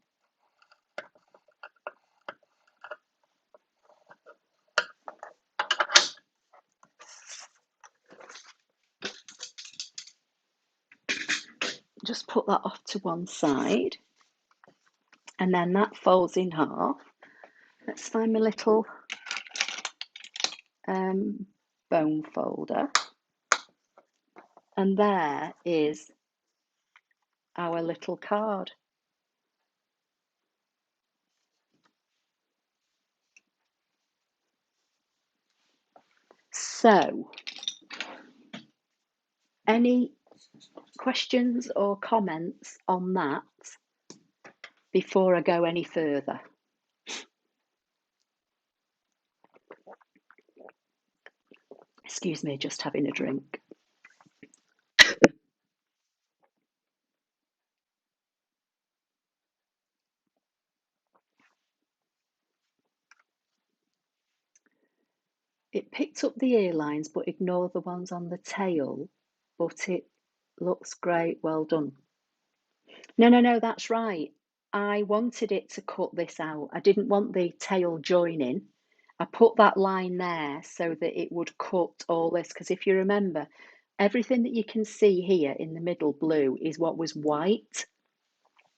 Just put that off to one side. And then that folds in half. Let's find my little bone folder. And there is our little card. So, any questions or comments on that before I go any further? Excuse me, just having a drink. It picked up the ear lines, but ignore the ones on the tail, but it looks great, well done. No, that's right. I wanted it to cut this out. I didn't want the tail joining. I put that line there so that it would cut all this, because if you remember, everything that you can see here in the middle blue is what was white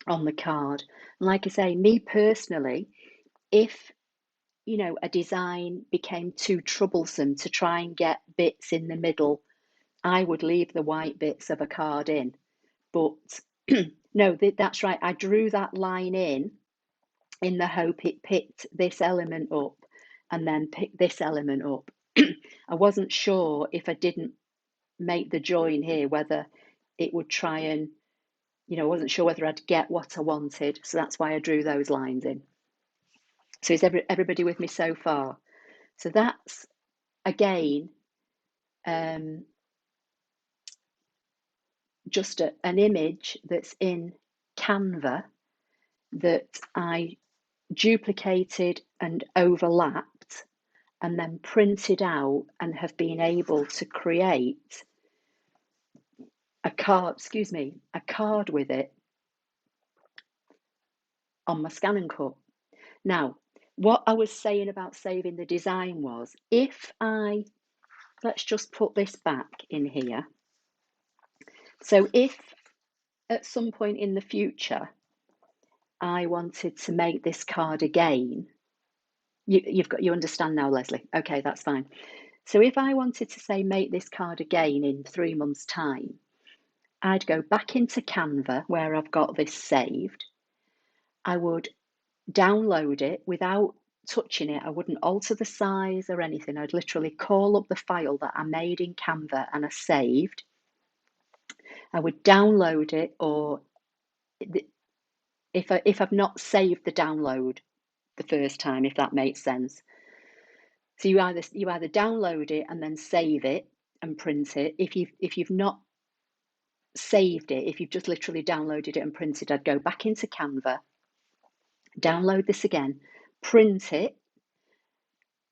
on the card. And like I say, me personally, if a design became too troublesome to try and get bits in the middle, I would leave the white bits of a card in. But no, that's right. I drew that line in the hope it picked this element up and then picked this element up. I wasn't sure if I didn't make the join here, whether it would try and, I wasn't sure whether I'd get what I wanted. So that's why I drew those lines in. So is everybody with me so far? So that's, again, just an image that's in Canva that I duplicated and overlapped and then printed out and have been able to create a card with it on my ScanNCut. Now, what I was saying about saving the design was, let's just put this back in here. So if at some point in the future I wanted to make this card again, you understand now, Leslie? Okay, that's fine. So if I wanted to say make this card again in 3 months' time, I'd go back into Canva where I've got this saved. I would download it without touching it. I wouldn't alter the size or anything. I'd literally call up the file that I made in Canva and I saved. I would download it, or if I've not saved the download the first time, if that makes sense. So you either download it and then save it and print it. If you've not saved it, if you've just literally downloaded it and printed, I'd go back into Canva, download this again, print it.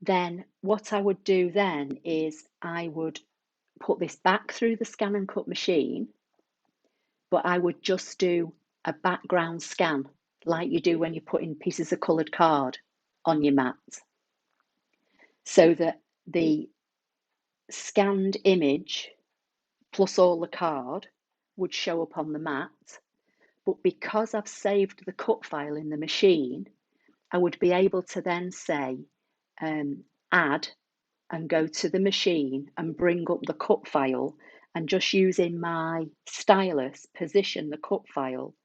Then what I would do then is I would put this back through the ScanNCut machine, but I would just do a background scan like you do when you're putting pieces of coloured card on your mat, so that the scanned image plus all the card would show up on the mat. But because I've saved the cut file in the machine, I would be able to then say add and go to the machine and bring up the cut file, and just using my stylus position the cut file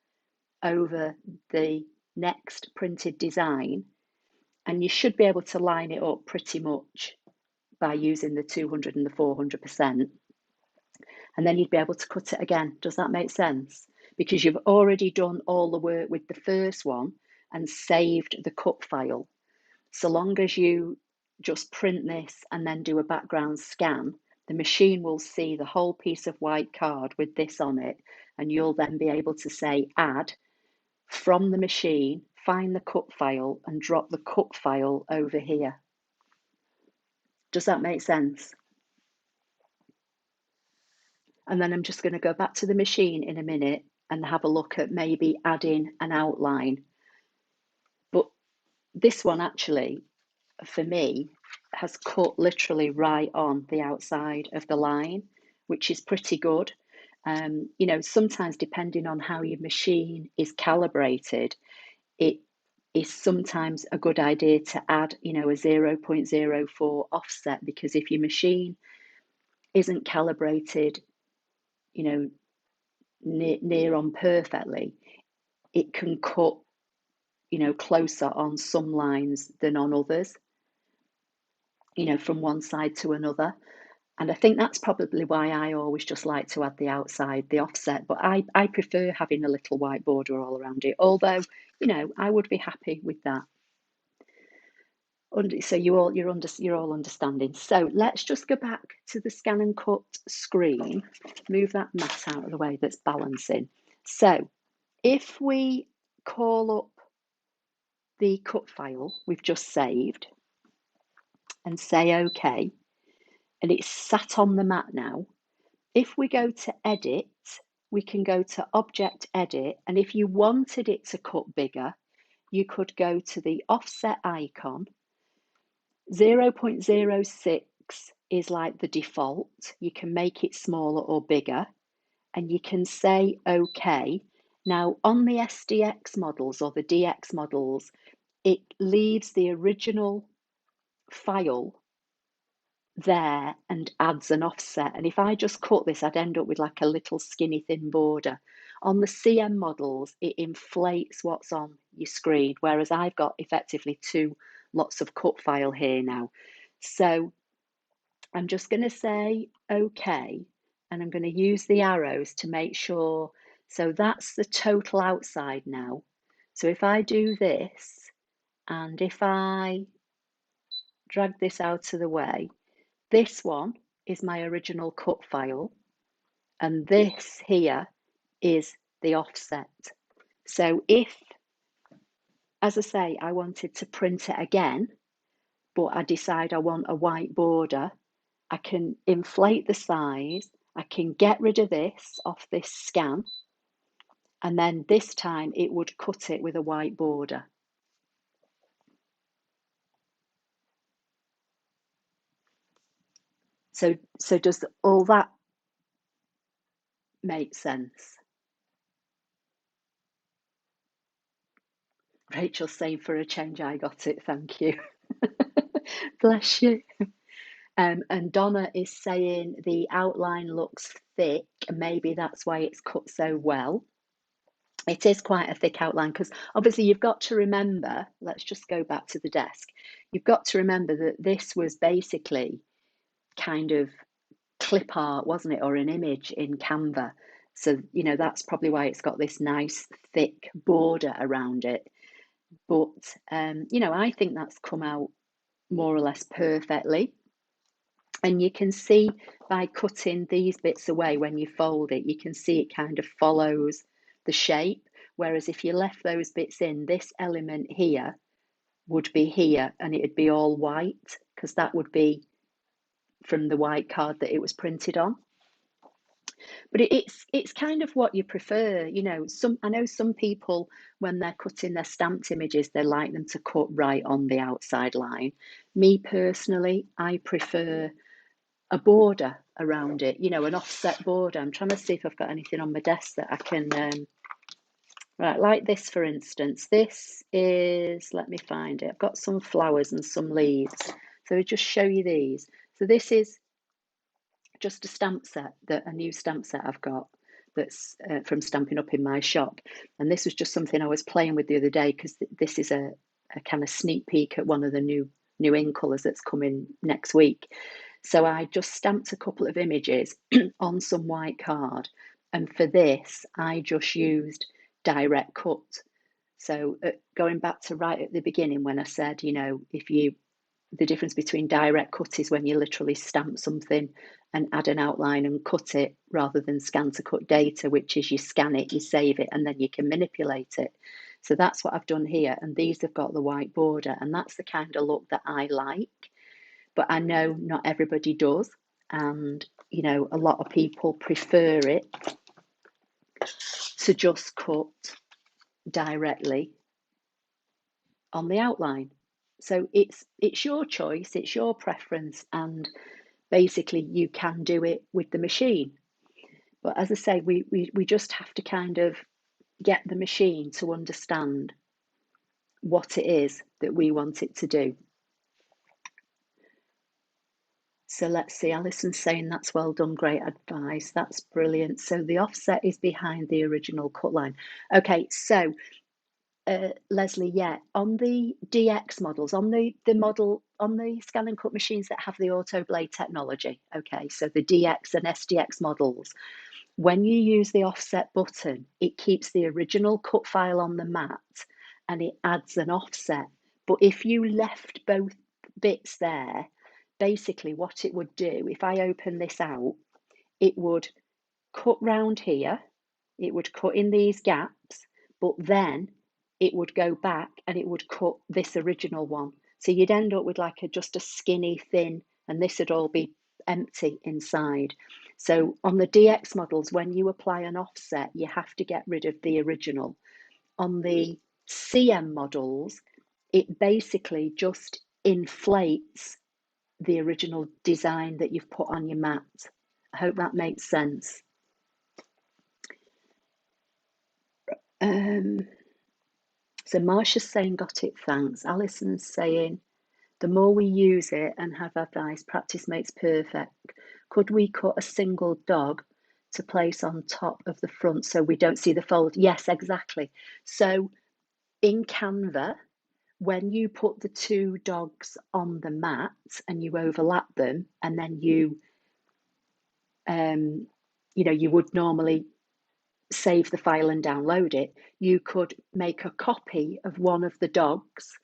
over the next printed design, and you should be able to line it up pretty much by using the 200 and the 400%, and then you'd be able to cut it again. Does that make sense? Because you've already done all the work with the first one and saved the cut file. So long as you just print this and then do a background scan, the machine will see the whole piece of white card with this on it, and you'll then be able to say add from the machine, find the cut file and drop the cut file over here. Does that make sense? And then I'm just going to go back to the machine in a minute and have a look at maybe adding an outline. But this one actually, for me, has cut literally right on the outside of the line, which is pretty good. You know, sometimes depending on how your machine is calibrated, it is sometimes a good idea to add, you know, a 0.04 offset, because if your machine isn't calibrated, you know, near on perfectly, it can cut, you know, closer on some lines than on others, you know, from one side to another. And I think that's probably why I always just like to add the outside, the offset. But I prefer having a little white border all around it, although, you know, I would be happy with that. So you're all understanding. So let's just go back to the ScanNCut screen, move that mat out of the way that's balancing. So if we call up the cut file we've just saved and say OK, and it's sat on the mat now, if we go to edit, we can go to object edit, and if you wanted it to cut bigger, you could go to the offset icon. 0.06 is like the default. You can make it smaller or bigger, and you can say OK. Now on the SDX models or the DX models, it leaves the original file there and adds an offset. And if I just cut this, I'd end up with like a little skinny thin border. On the CM models, it inflates what's on your screen, whereas I've got effectively two lots of cut file here now. So I'm just going to say OK, and I'm going to use the arrows to make sure. So that's the total outside now. So if I do this, and if I drag this out of the way, this one is my original cut file, and this here is the offset. So if, as I say, I wanted to print it again, but I decide I want a white border, I can inflate the size, I can get rid of this off this scan, and then this time it would cut it with a white border. So does all that make sense? Rachel's saying for a change, I got it, thank you. Bless you. And Donna is saying the outline looks thick, maybe that's why it's cut so well. It is quite a thick outline, because obviously you've got to remember, let's just go back to the desk. You've got to remember that this was basically kind of clip art, wasn't it, or an image in Canva. So, you know, that's probably why it's got this nice thick border around it. But, you know, I think that's come out more or less perfectly. And you can see by cutting these bits away, when you fold it, you can see it kind of follows the shape. Whereas if you left those bits in, this element here would be here and it'd be all white, because that would be from the white card that it was printed on. But it's kind of what you prefer, you know. I know some people, when they're cutting their stamped images, they like them to cut right on the outside line. Me personally, I prefer a border around it, you know, an offset border. I'm trying to see if I've got anything on my desk that I can Right, like this, for instance. This is, let me find it. I've got some flowers and some leaves. So I'll just show you these. So this is just a stamp set, a new stamp set I've got that's from Stampin' Up in my shop. And this was just something I was playing with the other day because this is a kind of sneak peek at one of the new in colours that's coming next week. So I just stamped a couple of images on some white card. And for this, I just used direct cut. So going back to right at the beginning when I said, the difference between direct cut is when you literally stamp something and add an outline and cut it rather than ScanNCut data, which is you scan it, you save it, and then you can manipulate it. So that's what I've done here. And these have got the white border, and that's the kind of look that I like. But I know not everybody does. And, a lot of people prefer it to just cut directly on the outline. So it's your choice, it's your preference, and basically you can do it with the machine. But as I say, we just have to kind of get the machine to understand what it is that we want it to do. So let's see, Alison's saying that's well done, great advice, that's brilliant. So the offset is behind the original cut line. Okay, so Leslie, yeah, on the DX models, on the model, on the ScanNCut machines that have the auto blade technology, okay, so the DX and SDX models, when you use the offset button, it keeps the original cut file on the mat and it adds an offset. But if you left both bits there, basically what it would do, if I open this out, it would cut round here, it would cut in these gaps, but then it would go back and it would cut this original one. So you'd end up with like just a skinny thin, and this would all be empty inside. So on the DX models, when you apply an offset, you have to get rid of the original. On the CM models, it basically just inflates the original design that you've put on your mat. I hope that makes sense. So Marsha's saying, got it, thanks. Alison's saying, the more we use it and have advice, practice makes perfect. Could we cut a single dog to place on top of the front so we don't see the fold? Yes, exactly. So in Canva, when you put the two dogs on the mat and you overlap them, and then you would normally save the file and download it, you could make a copy of one of the dogs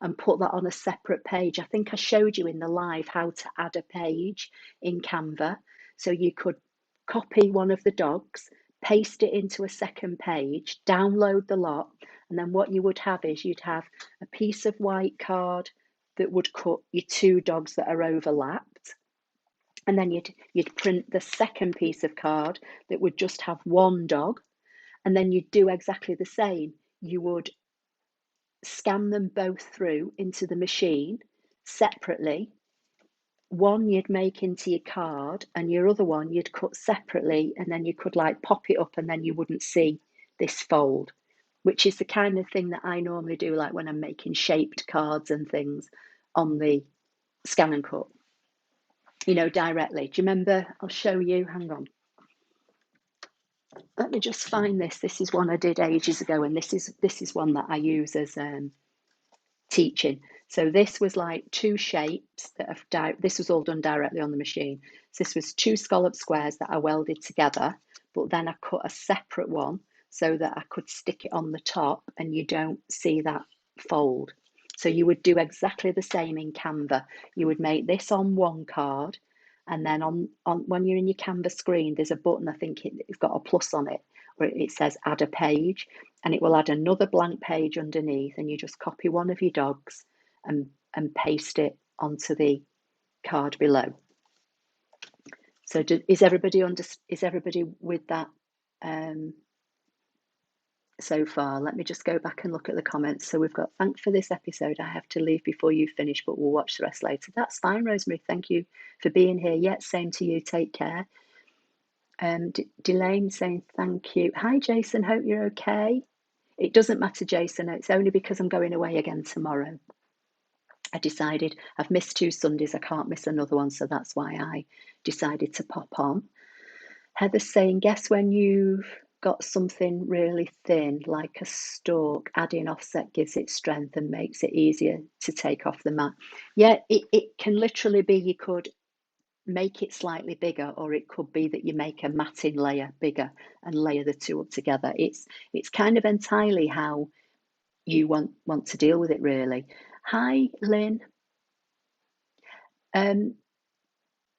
and put that on a separate page. I think I showed you in the live how to add a page in Canva. So you could copy one of the dogs, paste it into a second page, download the lot, and then what you would have is you'd have a piece of white card that would cut your two dogs that are overlapped. And then you'd print the second piece of card that would just have one dog. And then you'd do exactly the same. You would scan them both through into the machine separately. One you'd make into your card, and your other one you'd cut separately, and then you could like pop it up, and then you wouldn't see this fold, which is the kind of thing that I normally do, like when I'm making shaped cards and things on the ScanNCut, directly. Do you remember? I'll show you. Hang on. Let me just find this. This is one I did ages ago, and this is one that I use as teaching. So this was like two shapes that this was all done directly on the machine. So this was two scallop squares that I welded together, but then I cut a separate one so that I could stick it on the top and you don't see that fold. So you would do exactly the same in Canva. You would make this on one card, and then on when you're in your Canva screen, there's a button, I think it's got a plus on it, where it says add a page, and it will add another blank page underneath, and you just copy one of your dogs and paste it onto the card below. So is everybody with that so far? Let me just go back and look at the comments. So we've got, thanks for this episode. I have to leave before you finish, but we'll watch the rest later. That's fine, Rosemary. Thank you for being here. Yeah, same to you. Take care. Delane saying thank you. Hi, Jason. Hope you're okay. It doesn't matter, Jason. It's only because I'm going away again tomorrow. I decided I've missed 2 Sundays. I can't miss another one. So that's why I decided to pop on. Heather's saying, guess when you've got something really thin, like a stalk, adding offset gives it strength and makes it easier to take off the mat. Yeah, it can literally be, you could make it slightly bigger, or it could be that you make a matting layer bigger and layer the two up together. It's kind of entirely how you want to deal with it, really. Hi, Lynn.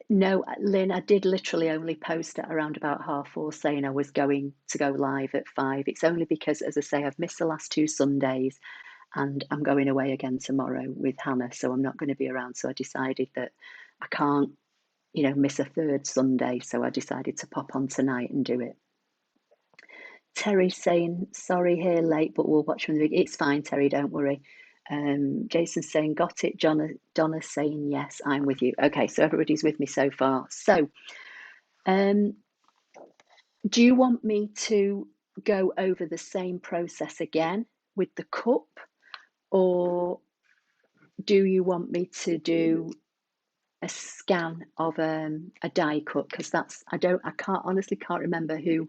No, Lynn, I did literally only post at around about 4:30 saying I was going to go live at 5. It's only because, as I say, I've missed the last 2 Sundays and I'm going away again tomorrow with Hannah, so I'm not going to be around. So I decided that I can't, miss a 3rd Sunday. So I decided to pop on tonight and do it. Terry saying, sorry here late, but we'll watch from the beginning. It's fine, Terry, don't worry. Jason's saying, got it. Donna's saying, yes, I'm with you. Okay, so everybody's with me so far. So, do you want me to go over the same process again with the cup, or do you want me to do a scan of a die cut? Because I honestly can't remember who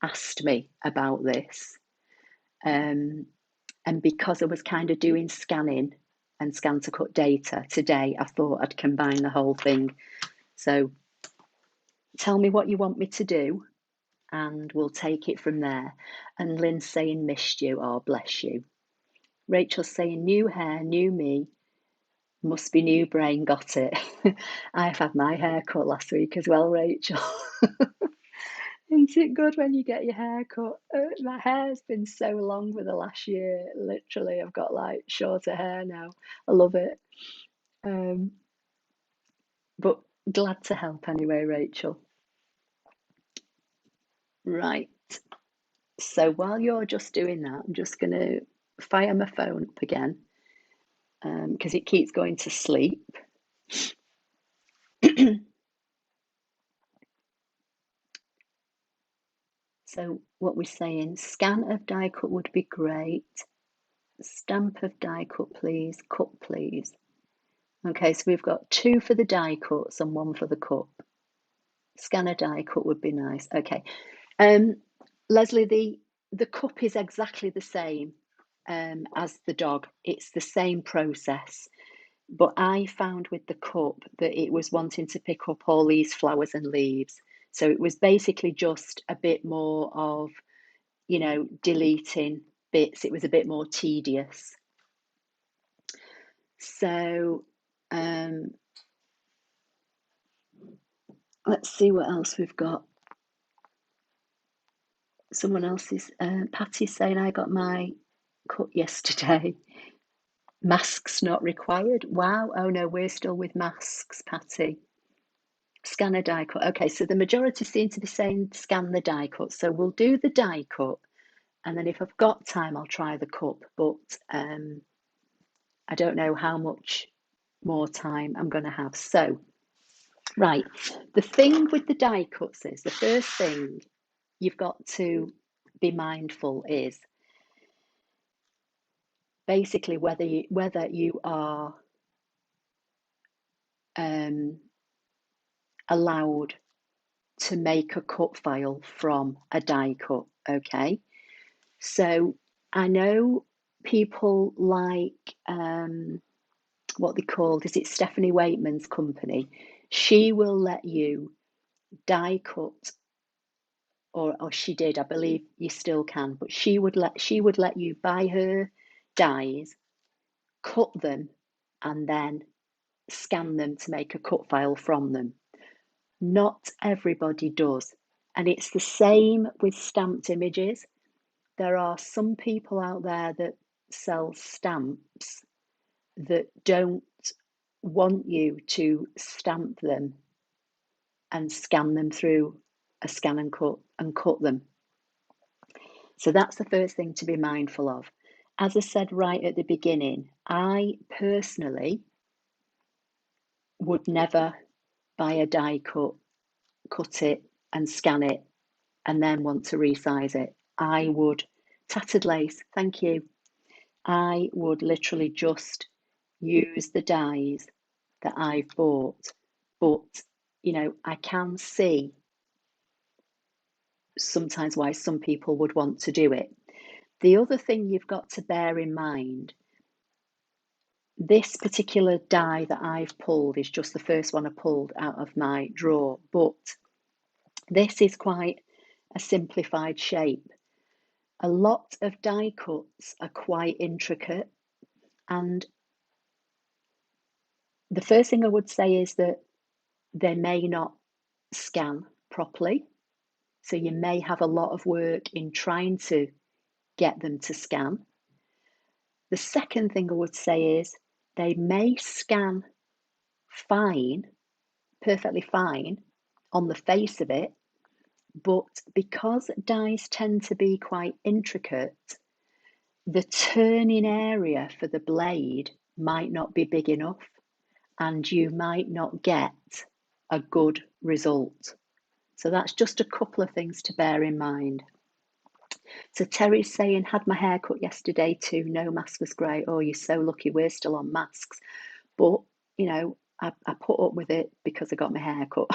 asked me about this. And because I was kind of doing scanning and scan to cut data today, I thought I'd combine the whole thing. So tell me what you want me to do and we'll take it from there. And Lynn's saying, missed you. Oh, bless you. Rachel's saying, new hair, new me. Must be new brain. Got it. I've had my hair cut last week as well, Rachel. Isn't it good when you get your hair cut? My hair's been so long for the last year. Literally, I've got like shorter hair now. I love it. But glad to help anyway, Rachel. Right. So while you're just doing that, I'm just going to fire my phone up again because it keeps going to sleep. So what we're saying, scan of die cut would be great. Stamp of die cut, please. Cut, please. Okay, so we've got 2 for the die cuts and 1 for the cup. Scan a die cut would be nice. Okay. Leslie, the cup is exactly the same as the dog. It's the same process. But I found with the cup that it was wanting to pick up all these flowers and leaves. So it was basically just a bit more of, deleting bits. It was a bit more tedious. So let's see what else we've got. Someone else is, Patty's saying, I got my cut yesterday. Masks not required. Wow. Oh no, we're still with masks, Patty. Scan a die cut. Okay, so the majority seem to be saying scan the die cut. So we'll do the die cut, and then if I've got time, I'll try the cup. But I don't know how much more time I'm going to have. So, right, the thing with the die cuts is the first thing you've got to be mindful is basically whether you are allowed to make a cut file from a die cut. Okay, so I know people like what they called, is it Stephanie Waitman's company? She will let you die cut, or she did, I believe you still can, but she would let you buy her dies, cut them, and then scan them to make a cut file from them. Not everybody does. And it's the same with stamped images. There are some people out there that sell stamps that don't want you to stamp them and scan them through a scan and cut them. So that's the first thing to be mindful of. As I said right at the beginning, I personally would never buy a die cut it and scan it and then want to resize it. I would Tattered lace, thank you. I would literally just use the dies that I've bought, but I can see sometimes why some people would want to do it. The other thing you've got to bear in mind, this particular die that I've pulled is just the first one I pulled out of my drawer, but this is quite a simplified shape. A lot of die cuts are quite intricate, and the first thing I would say is that they may not scan properly. So you may have a lot of work in trying to get them to scan. The second thing I would say is they may scan fine, perfectly fine on the face of it, but because dies tend to be quite intricate, the turning area for the blade might not be big enough and you might not get a good result. So that's just a couple of things to bear in mind. So Terry's saying, had my hair cut yesterday too, no mask was great. Oh, you're so lucky, we're still on masks. But, I put up with it because I got my hair cut.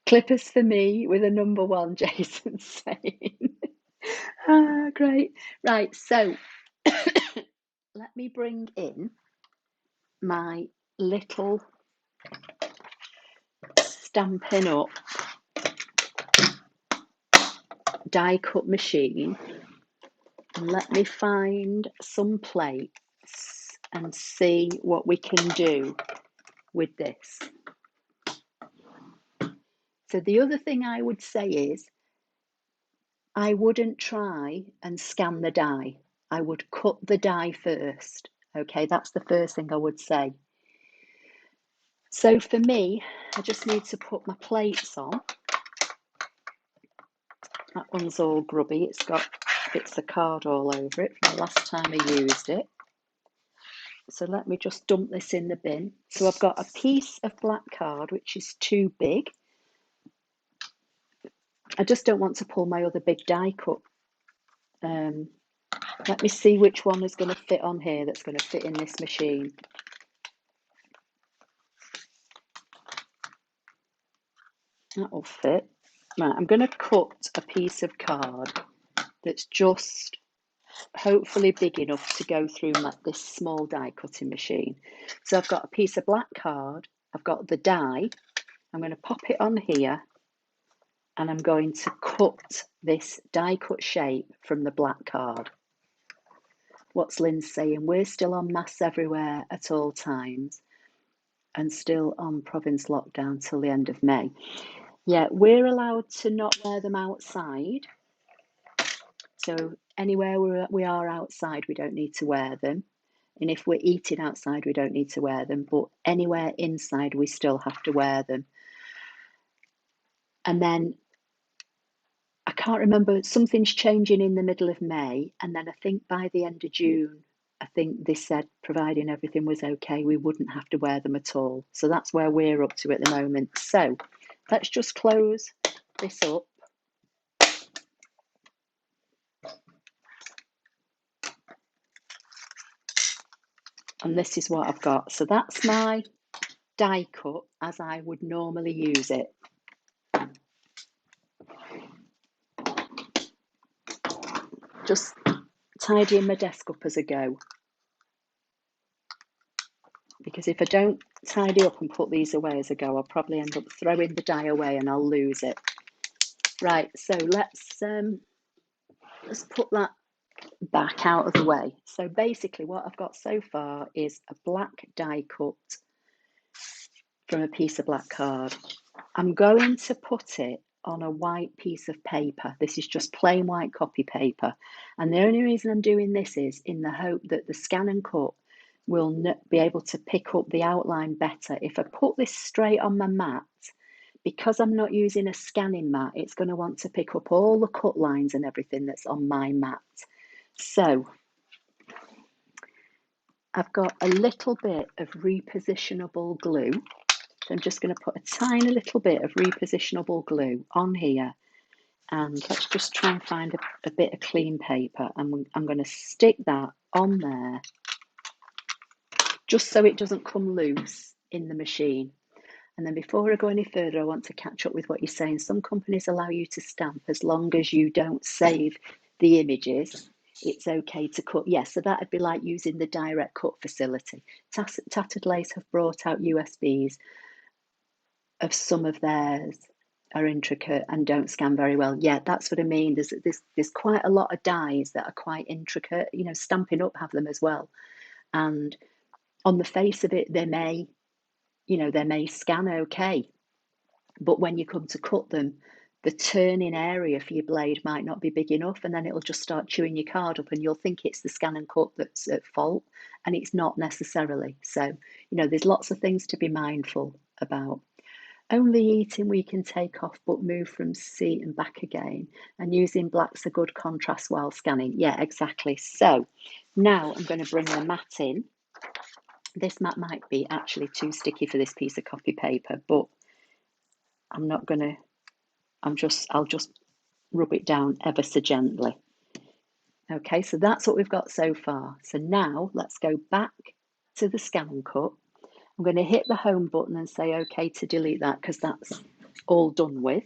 Clippers for me with a number 1, Jason's saying. Great. Right, so let me bring in my little Stampin' Up die cut machine, and let me find some plates and see what we can do with this. So the other thing I would say is I wouldn't try and scan the die. I would cut the die first. Okay, that's the first thing I would say. So for me, I just need to put my plates on. That one's all grubby. It's got bits of card all over it from the last time I used it. So let me just dump this in the bin. So I've got a piece of black card, which is too big. I just don't want to pull my other big die cut. Let me see which one is going to fit on here that's going to fit in this machine. That'll fit. Right, I'm going to cut a piece of card that's just hopefully big enough to go through this small die cutting machine. So I've got a piece of black card, I've got the die, I'm going to pop it on here and I'm going to cut this die cut shape from the black card. What's Lynn saying? We're still on masks everywhere at all times and still on province lockdown till the end of May. Yeah, we're allowed to not wear them outside. So anywhere we are outside, we don't need to wear them. And if we're eating outside, we don't need to wear them. But anywhere inside, we still have to wear them. And then I can't remember, something's changing in the middle of May. And then I think by the end of June, I think they said, providing everything was okay, we wouldn't have to wear them at all. So that's where we're up to at the moment. So let's just close this up. And this is what I've got. So that's my die cut as I would normally use it. Just tidying my desk up as I go. Because if I don't tidy up and put these away as I go, I'll probably end up throwing the die away and I'll lose it. Right, so let's put that back out of the way. So basically what I've got so far is a black die cut from a piece of black card. I'm going to put it on a white piece of paper. This is just plain white copy paper. And the only reason I'm doing this is in the hope that the ScanNCut will be able to pick up the outline better. If I put this straight on my mat, because I'm not using a scanning mat, it's going to want to pick up all the cut lines and everything that's on my mat. So I've got a little bit of repositionable glue. So I'm just going to put a tiny little bit of repositionable glue on here And let's just try and find a bit of clean paper, and I'm going to stick that on there just so it doesn't come loose in the machine. And then before I go any further, I want to catch up with what you're saying. Some companies allow you to stamp as long as you don't save the images. It's okay to cut. Yes, so that'd be like using the direct cut facility. Tattered Lace have brought out USBs of some of theirs are intricate and don't scan very well. Yeah, that's what I mean. There's quite a lot of dies that are quite intricate. You know, Stampin' Up have them as well. And on the face of it, they may scan okay. But when you come to cut them, the turning area for your blade might not be big enough, and then it'll just start chewing your card up, and you'll think it's the ScanNCut that's at fault, and it's not necessarily. So, there's lots of things to be mindful about. Only eating we can take off, but move from seat and back again, and using black's a good contrast while scanning. Yeah, exactly. So now I'm going to bring the mat in. This mat might be actually too sticky for this piece of copy paper, but I'll just rub it down ever so gently. Okay, so that's what we've got so far. So now let's go back to the ScanNCut. I'm going to hit the home button and say okay to delete that because that's all done with.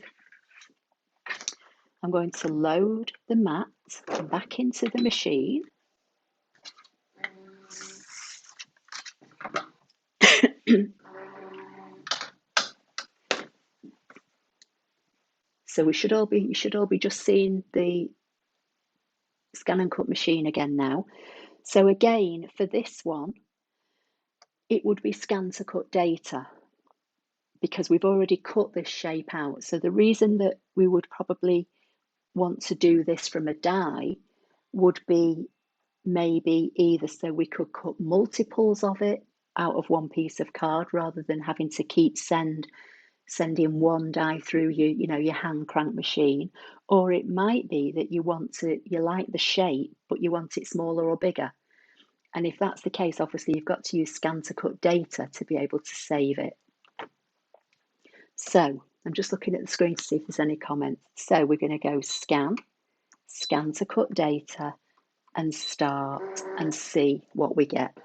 I'm going to load the mat back into the machine. So you should all be just seeing the ScanNCut machine again now. So again, for this one, it would be ScanNCut data because we've already cut this shape out. So the reason that we would probably want to do this from a die would be maybe either so we could cut multiples of it out of one piece of card rather than having to keep sending one die through your hand crank machine, or it might be that you like the shape but you want it smaller or bigger. And if that's the case, obviously you've got to use ScanNCut data to be able to save it. So I'm just looking at the screen to see if there's any comments. So we're going to go ScanNCut data and start and see what we get.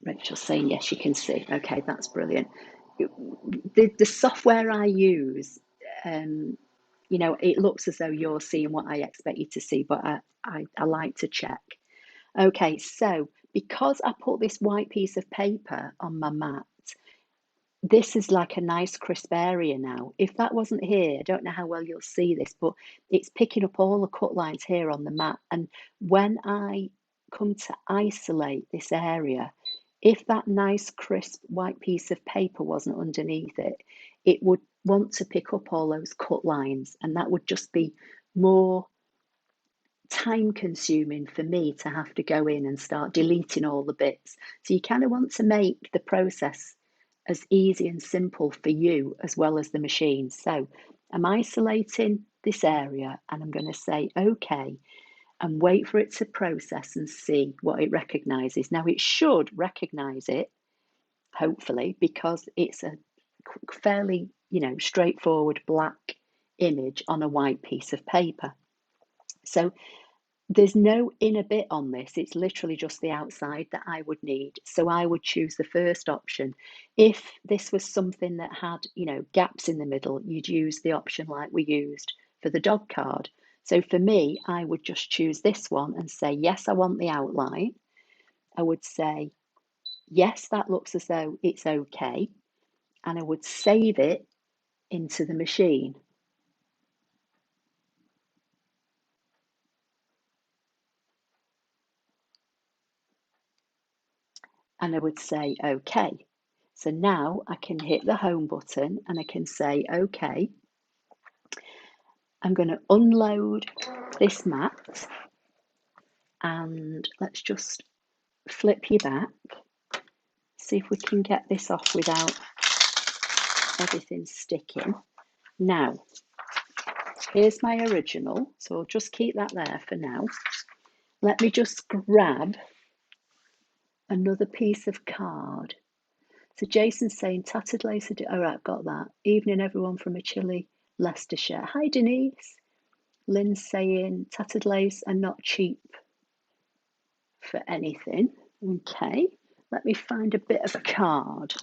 Rachel's saying yes, you can see. Okay, that's brilliant. The software I use, it looks as though you're seeing what I expect you to see, but I like to check. Okay, so because I put this white piece of paper on my mat, this is like a nice crisp area now. If that wasn't here, I don't know how well you'll see this, but it's picking up all the cut lines here on the mat. And when I come to isolate this area, if that nice crisp white piece of paper wasn't underneath it, it would want to pick up all those cut lines, and that would just be more time consuming for me to have to go in and start deleting all the bits. So you kind of want to make the process as easy and simple for you as well as the machine. So I'm isolating this area and I'm going to say okay and wait for it to process and see what it recognizes. Now it should recognize it, hopefully, because it's a fairly straightforward black image on a white piece of paper. So there's no inner bit on this, it's literally just the outside that I would need. So I would choose the first option. If this was something that had, gaps in the middle, you'd use the option like we used for the dog card. So for me, I would just choose this one and say, yes, I want the outline. I would say, yes, that looks as though it's okay. And I would save it into the machine. And I would say, okay. So now I can hit the home button and I can say, okay, I'm going to unload this mat and let's just flip you back, see if we can get this off without everything sticking. Now, here's my original, so I'll just keep that there for now. Let me just grab another piece of card. So Jason's saying tattered lace. All right, got that. Evening, everyone from a chilly Leicestershire. Hi, Denise. Lynn's saying tattered lace are not cheap for anything. Okay, let me find a bit of a card.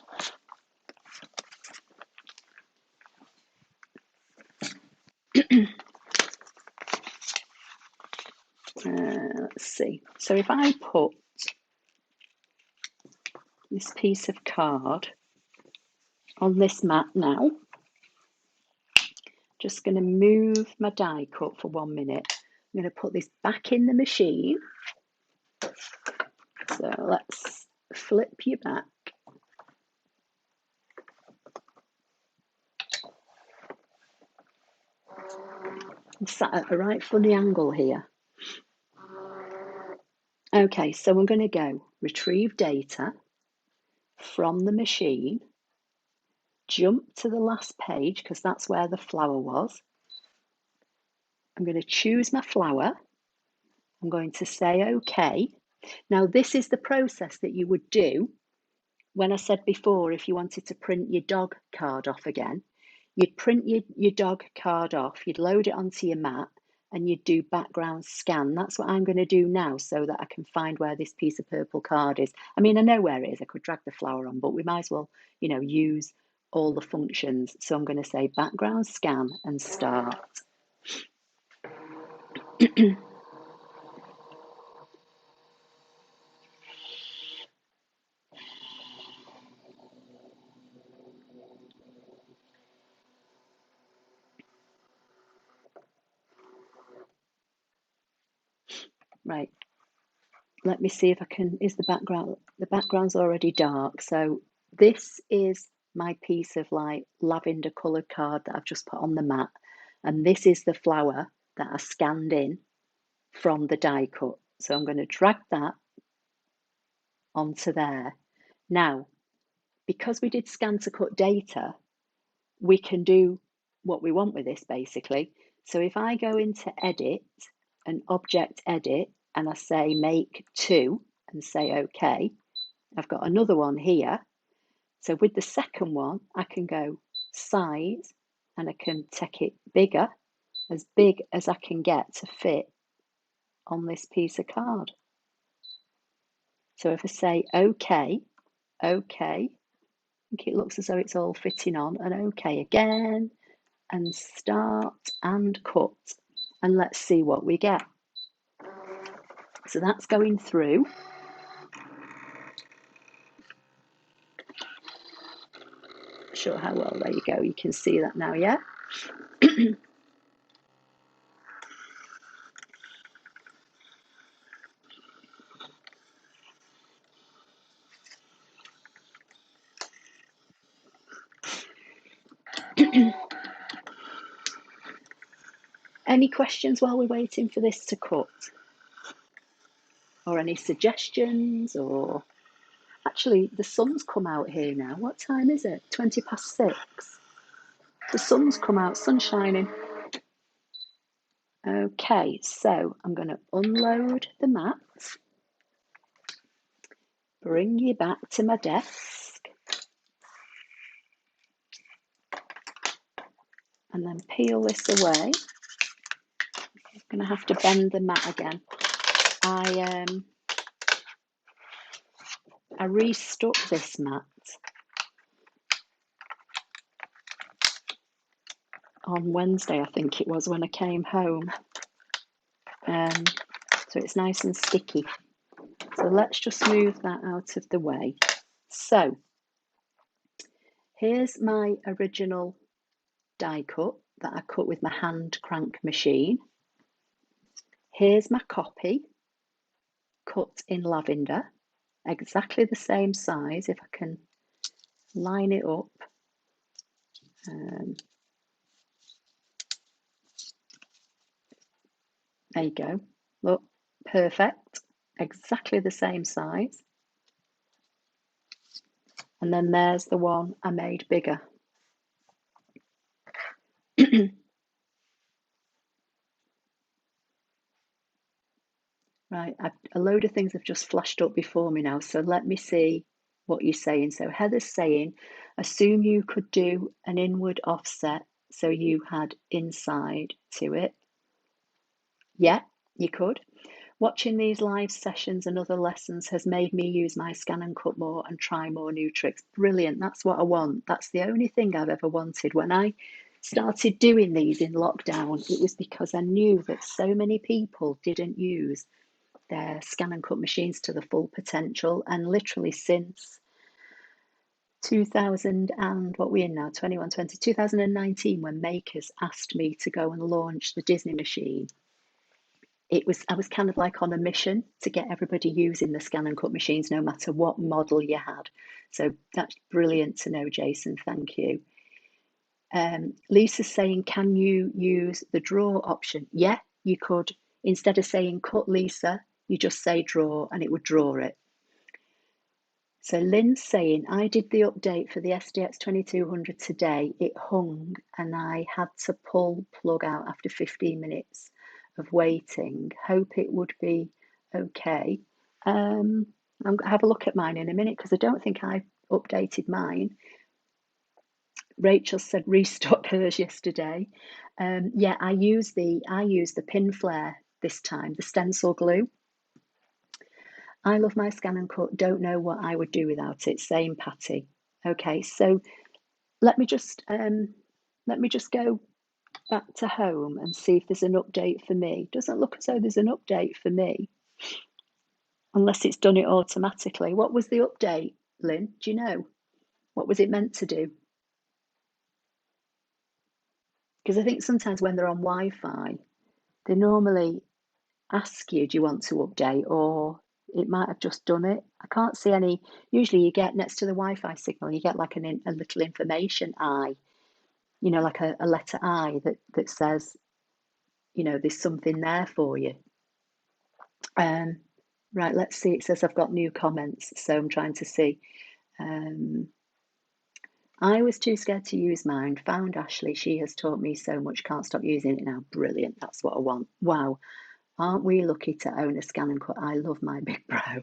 Let's see. So if I put this piece of card on this mat now, just going to move my die cut for 1 minute. I'm going to put this back in the machine. So let's flip you back. I'm sat at a right funny angle here. Okay, so I'm going to go retrieve data from the machine, jump to the last page because that's where the flower was. I'm going to choose my flower. I'm going to say OK. Now this is the process that you would do when I said before, if you wanted to print your dog card off again, you'd print your dog card off, you'd load it onto your mat and you'd do background scan. That's what I'm going to do now so that I can find where this piece of purple card is. I mean, I know where it is. I could drag the flower on, but we might as well, you know, use all the functions. So I'm going to say background scan and start. Right. Let me see if I can, is the background's already dark. So this is my piece of like lavender coloured card that I've just put on the mat. And this is the flower that I scanned in from the die cut. So I'm going to drag that onto there. Now, because we did ScanNCut data, we can do what we want with this basically. So if I go into edit and object edit and I say make 2 and say OK, I've got another one here. So with the second one, I can go size and I can take it bigger, as big as I can get to fit on this piece of card. So if I say OK, OK, I think it looks as though it's all fitting on, and OK again, and start and cut, and let's see what we get. So that's going through. Sure how well, there you go, you can see that now, yeah? Any questions while we're waiting for this to cut? Or any suggestions? Or actually, the sun's come out here now. What time is it? 20 past 6. The sun's come out, sun's shining. Okay, so I'm going to unload the mat, bring you back to my desk, and then peel this away. I'm going to have to bend the mat again. I restuck this mat on Wednesday, I think it was, when I came home. So it's nice and sticky. So let's just move that out of the way. So here's my original die cut that I cut with my hand crank machine. Here's my copy, cut in lavender, exactly the same size. If I can line it up. There you go. Look, perfect. Exactly the same size. And then there's the one I made bigger. Right, a load of things have just flashed up before me now. So let me see what you're saying. So Heather's saying, assume you could do an inward offset so you had inside to it. Yeah, you could. Watching these live sessions and other lessons has made me use my ScanNCut more and try more new tricks. Brilliant. That's what I want. That's the only thing I've ever wanted. When I started doing these in lockdown, it was because I knew that so many people didn't use their ScanNCut machines to the full potential. And literally since 2000 and what we're in now, 21, 20, 2019, when Makers asked me to go and launch the Disney machine, I was kind of like on a mission to get everybody using the ScanNCut machines, no matter what model you had. So that's brilliant to know, Jason. Thank you. Lisa's saying, can you use the draw option? Yeah, you could. Instead of saying cut Lisa, you just say draw and it would draw it. So Lynn's saying, I did the update for the SDX 2200 today. It hung and I had to pull plug out after 15 minutes of waiting. Hope it would be okay. I'm going to have a look at mine in a minute because I don't think I updated mine. Rachel said restock hers yesterday. Yeah, I use the pin flare this time, the stencil glue. I love my ScanNCut. Don't know what I would do without it. Same, Patty. Okay, so let me just go back to home and see if there's an update for me. Doesn't look as though there's an update for me, unless it's done it automatically. What was the update, Lynn? Do you know? What was it meant to do? Because I think sometimes when they're on Wi-Fi, they normally ask you, do you want to update, or it might have just done it. I can't see any. Usually you get next to the Wi-Fi signal, you get like a little information eye, like a letter I that says, there's something there for you. Right, let's see. It says I've got new comments, so I'm trying to see. I was too scared to use mine. Found Ashley. She has taught me so much. Can't stop using it now. Brilliant. That's what I want. Wow. Aren't we lucky to own a ScanNCut? I love my Big Bro.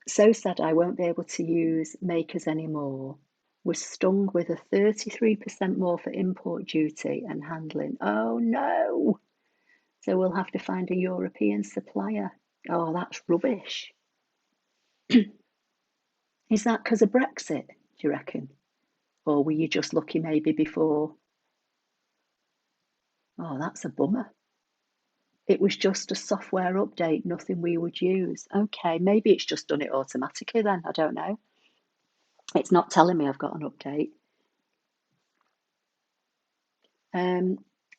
So sad I won't be able to use Makers anymore. Was stung with a 33% more for import duty and handling. Oh no! So we'll have to find a European supplier. Oh, that's rubbish. Is that because of Brexit, do you reckon? Or were you just lucky maybe before? Oh, that's a bummer. It was just a software update, nothing we would use. Okay, maybe it's just done it automatically then. I don't know. It's not telling me I've got an update.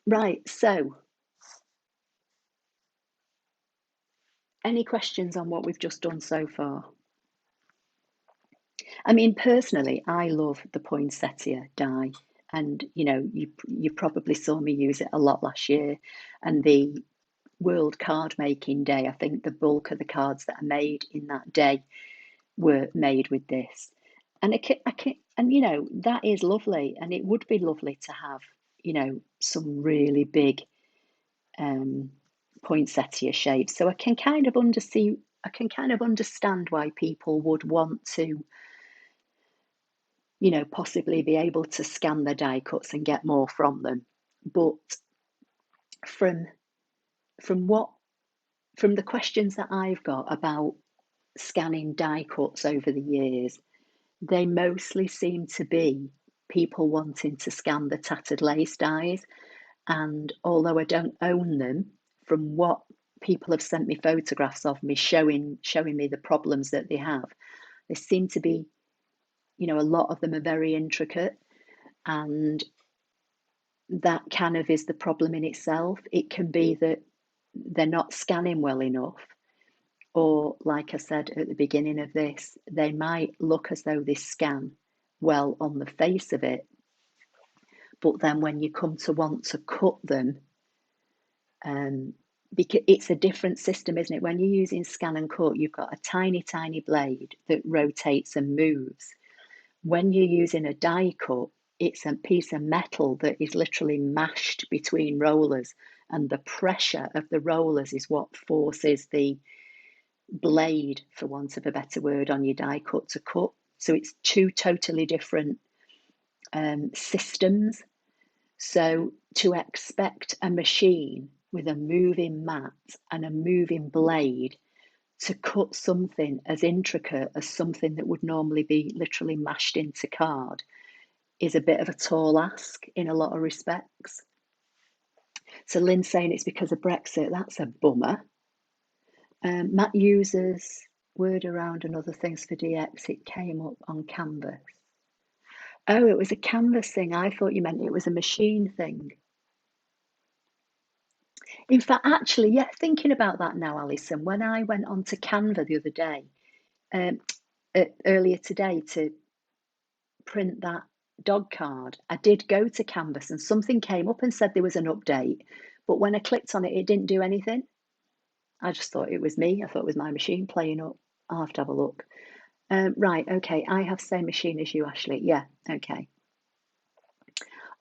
Right, so any questions on what we've just done so far? I mean, personally, I love the poinsettia die, and you probably saw me use it a lot last year. And the World Card Making Day, I think the bulk of the cards that are made in that day were made with this. And that is lovely, and it would be lovely to have some really big poinsettia shapes. So I can kind of understand why people would want to possibly be able to scan the die cuts and get more from them. But from the questions that I've got about scanning die cuts over the years, they mostly seem to be people wanting to scan the tattered lace dies. And although I don't own them, from what people have sent me photographs of me showing me the problems that they have, they seem to be, a lot of them are very intricate, and that kind of is the problem in itself. It can be that they're not scanning well enough, or like I said at the beginning of this, they might look as though they scan well on the face of it, but then when you come to want to cut them, because it's a different system, isn't it? When you're using ScanNCut, you've got a tiny, tiny blade that rotates and moves. When you're using a die cut, it's a piece of metal that is literally mashed between rollers, and the pressure of the rollers is what forces the blade, for want of a better word, on your die cut to cut. So it's two totally different systems. So to expect a machine with a moving mat and a moving blade to cut something as intricate as something that would normally be literally mashed into card is a bit of a tall ask in a lot of respects. So Lynn's saying it's because of Brexit. That's a bummer. Matt uses word around and other things for DX. It came up on Canvas. Oh, it was a Canvas thing. I thought you meant it was a machine thing. In fact, actually, yeah, thinking about that now, Alison, when I went onto Canva the other day, earlier today to print that dog card, I did go to Canvas and something came up and said there was an update. But when I clicked on it, it didn't do anything. I just thought it was me. I thought it was my machine playing up. I'll have to have a look. Right, okay. I have same machine as you, Ashley. Yeah, okay.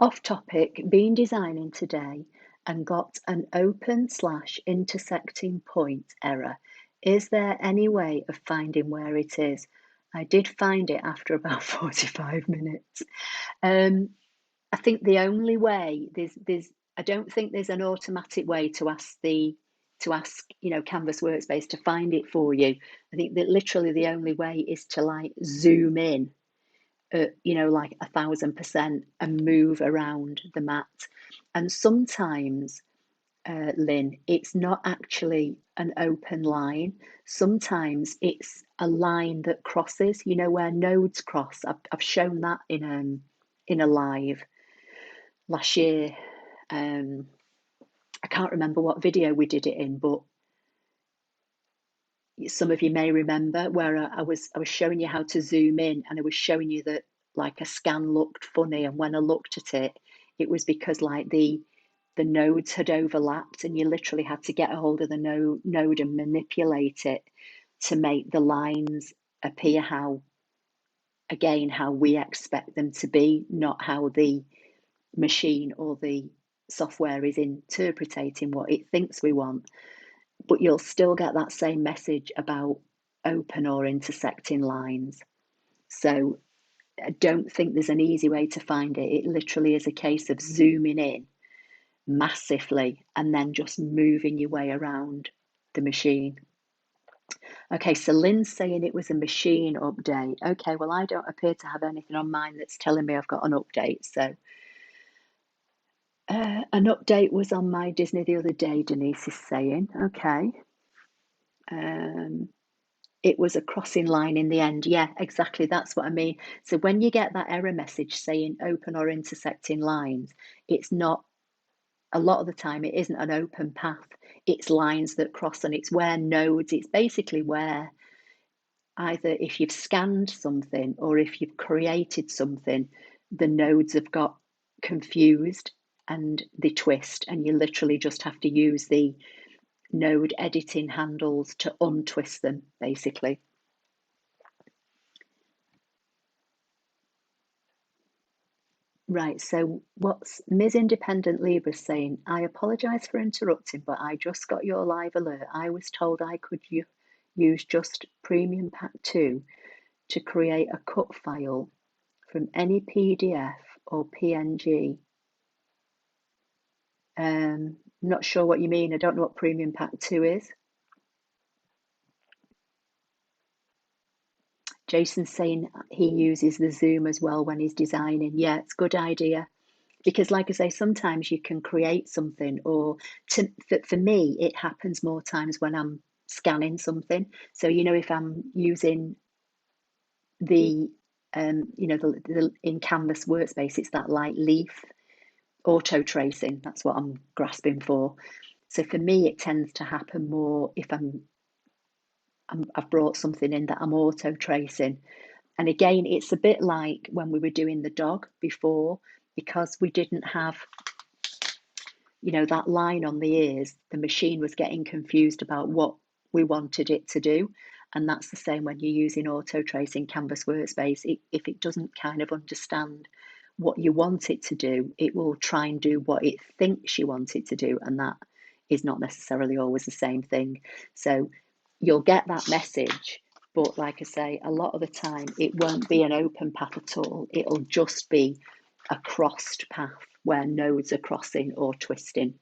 Off topic, been designing today and got an open/intersecting point error. Is there any way of finding where it is? I did find it after about 45 minutes. I think the only way I don't think there's an automatic way to ask Canvas Workspace to find it for you. I think that literally the only way is to like zoom in like 1,000% and move around the mat. And sometimes, Lynn, it's not actually an open line. Sometimes it's a line that crosses, where nodes cross. I've shown that in a live last year. I can't remember what video we did it in, but some of you may remember where I was showing you how to zoom in, and I was showing you that like a scan looked funny, and when I looked at it, it was because like the nodes had overlapped, and you literally had to get a hold of the node and manipulate it to make the lines appear how we expect them to be, not how the machine or the software is interpreting what it thinks we want. But you'll still get that same message about open or intersecting lines. So I don't think there's an easy way to find it. It literally is a case of zooming in massively and then just moving your way around the machine. Okay, so Lynn's saying it was a machine update. Okay, well, I don't appear to have anything on mine that's telling me I've got an update. So an update was on my Disney the other day, Denise is saying. Okay. It was a crossing line in the end. Yeah, exactly. That's what I mean. So when you get that error message saying open or intersecting lines, it's not, a lot of the time, it isn't an open path. It's lines that cross, and it's where nodes, it's basically where either if you've scanned something or if you've created something, the nodes have got confused and they twist, and you literally just have to use the node editing handles to untwist them, basically. Right, so what's Ms. Independent Libra saying? I apologise for interrupting, but I just got your live alert. I was told I could use just Premium Pack 2 to create a cut file from any PDF or PNG. Not sure what you mean. I don't know what Premium Pack 2 is. Jason's saying he uses the Zoom as well when he's designing. Yeah, it's a good idea. Because like I say, sometimes you can create something, or for me, it happens more times when I'm scanning something. So, if I'm using the, in Canvas Workspace, it's that light leaf auto tracing. That's what I'm grasping for. So for me, it tends to happen more if I've brought something in that I'm auto tracing. And again, it's a bit like when we were doing the dog before, because we didn't have, that line on the ears, the machine was getting confused about what we wanted it to do. And that's the same when you're using auto tracing Canvas Workspace. If it doesn't kind of understand what you want it to do, it will try and do what it thinks you want it to do. And that is not necessarily always the same thing. So you'll get that message, but like I say, a lot of the time it won't be an open path at all. It'll just be a crossed path where nodes are crossing or twisting.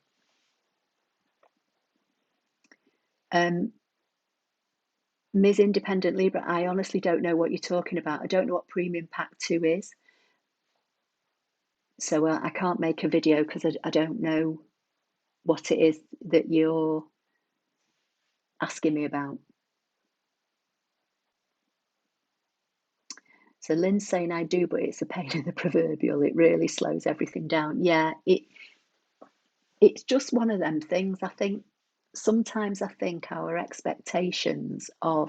Ms. Independent Libra, I honestly don't know what you're talking about. I don't know what Premium Pack 2 is. So I can't make a video because I don't know what it is that you're asking me about. So Lynn's saying I do, but it's a pain in the proverbial. It really slows everything down. Yeah, it's just one of them things. I think sometimes our expectations of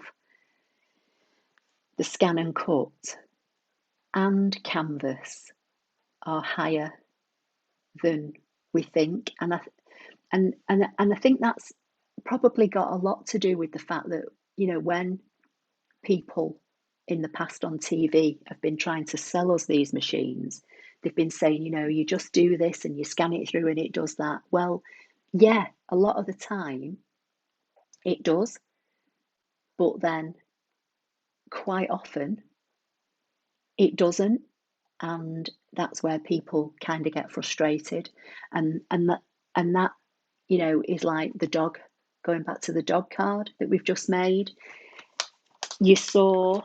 the ScanNCut and Canvas are higher than we think, and I think that's probably got a lot to do with the fact that, you know, when people in the past on TV have been trying to sell us these machines, they've been saying, you know, you just do this and you scan it through and it does that. Well, yeah, a lot of the time it does, but then quite often it doesn't, and that's where people kind of get frustrated, and that you know is like the dog, going back to the dog card that we've just made. You saw,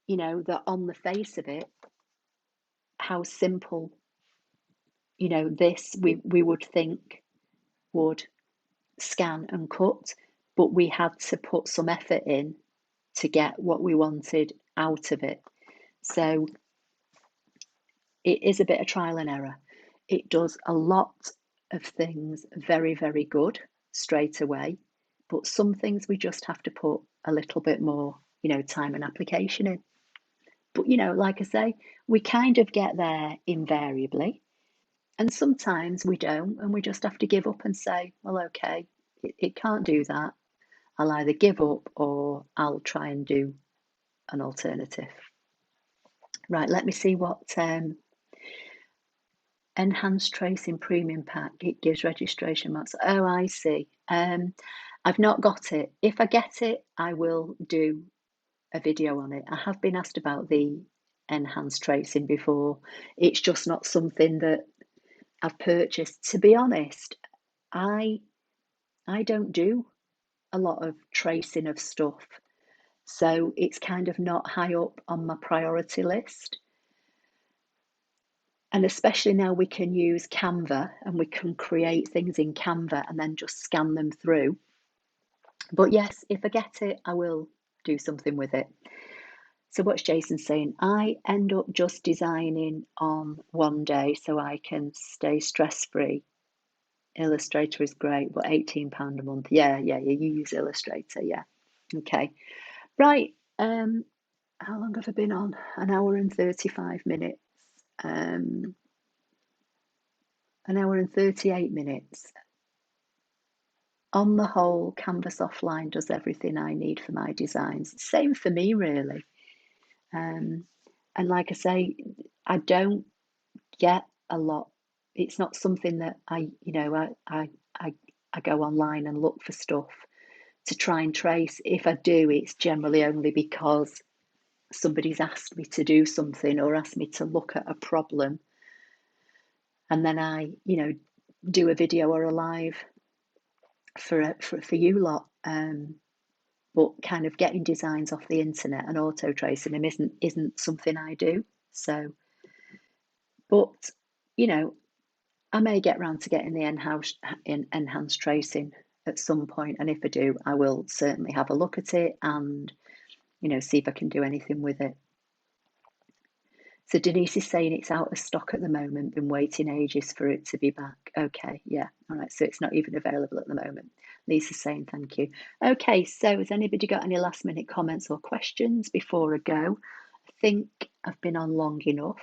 you know, that on the face of it, how simple, you know, this we would think would scan and cut, but we had to put some effort in to get what we wanted out of it. So it is a bit of trial and error. It does a lot of things very, very good straight away, but some things we just have to put a little bit more, you know, time and application in. But, you know, like I say, we kind of get there invariably. And sometimes we don't, and we just have to give up and say, well, okay, it can't do that. I'll either give up or I'll try and do an alternative. Right, let me see what Enhanced Tracing Premium Pack. It gives registration marks. Oh, I see. I've not got it. If I get it, I will do a video on it. I have been asked about the enhanced tracing before. It's just not something that I've purchased. To be honest, I don't do a lot of tracing of stuff, so it's kind of not high up on my priority list. And especially now we can use Canva and we can create things in Canva and then just scan them through. But yes, if I get it, I will do something with it. So what's Jason saying? I end up just designing on one day so I can stay stress-free. Illustrator is great, but £18 a month. Yeah, you use Illustrator, yeah. Okay. Right. How long have I been on? An hour and 35 minutes. An hour and 38 minutes. On the whole, Canvas Offline does everything I need for my designs. Same for me, really. And like I say, I don't get a lot. It's not something that I go online and look for stuff to try and trace. If I do, it's generally only because somebody's asked me to do something or asked me to look at a problem, and then I, you know, do a video or a live for you lot. But kind of getting designs off the internet and auto tracing them isn't something I do. So, but you know, I may get round to getting the enhanced tracing at some point, and if I do, I will certainly have a look at it and, you know, see if I can do anything with it. So Denise is saying it's out of stock at the moment, been waiting ages for it to be back. Okay, yeah, all right, so it's not even available at the moment. Lisa's saying thank you. Okay, so has anybody got any last minute comments or questions before I go? I think I've been on long enough.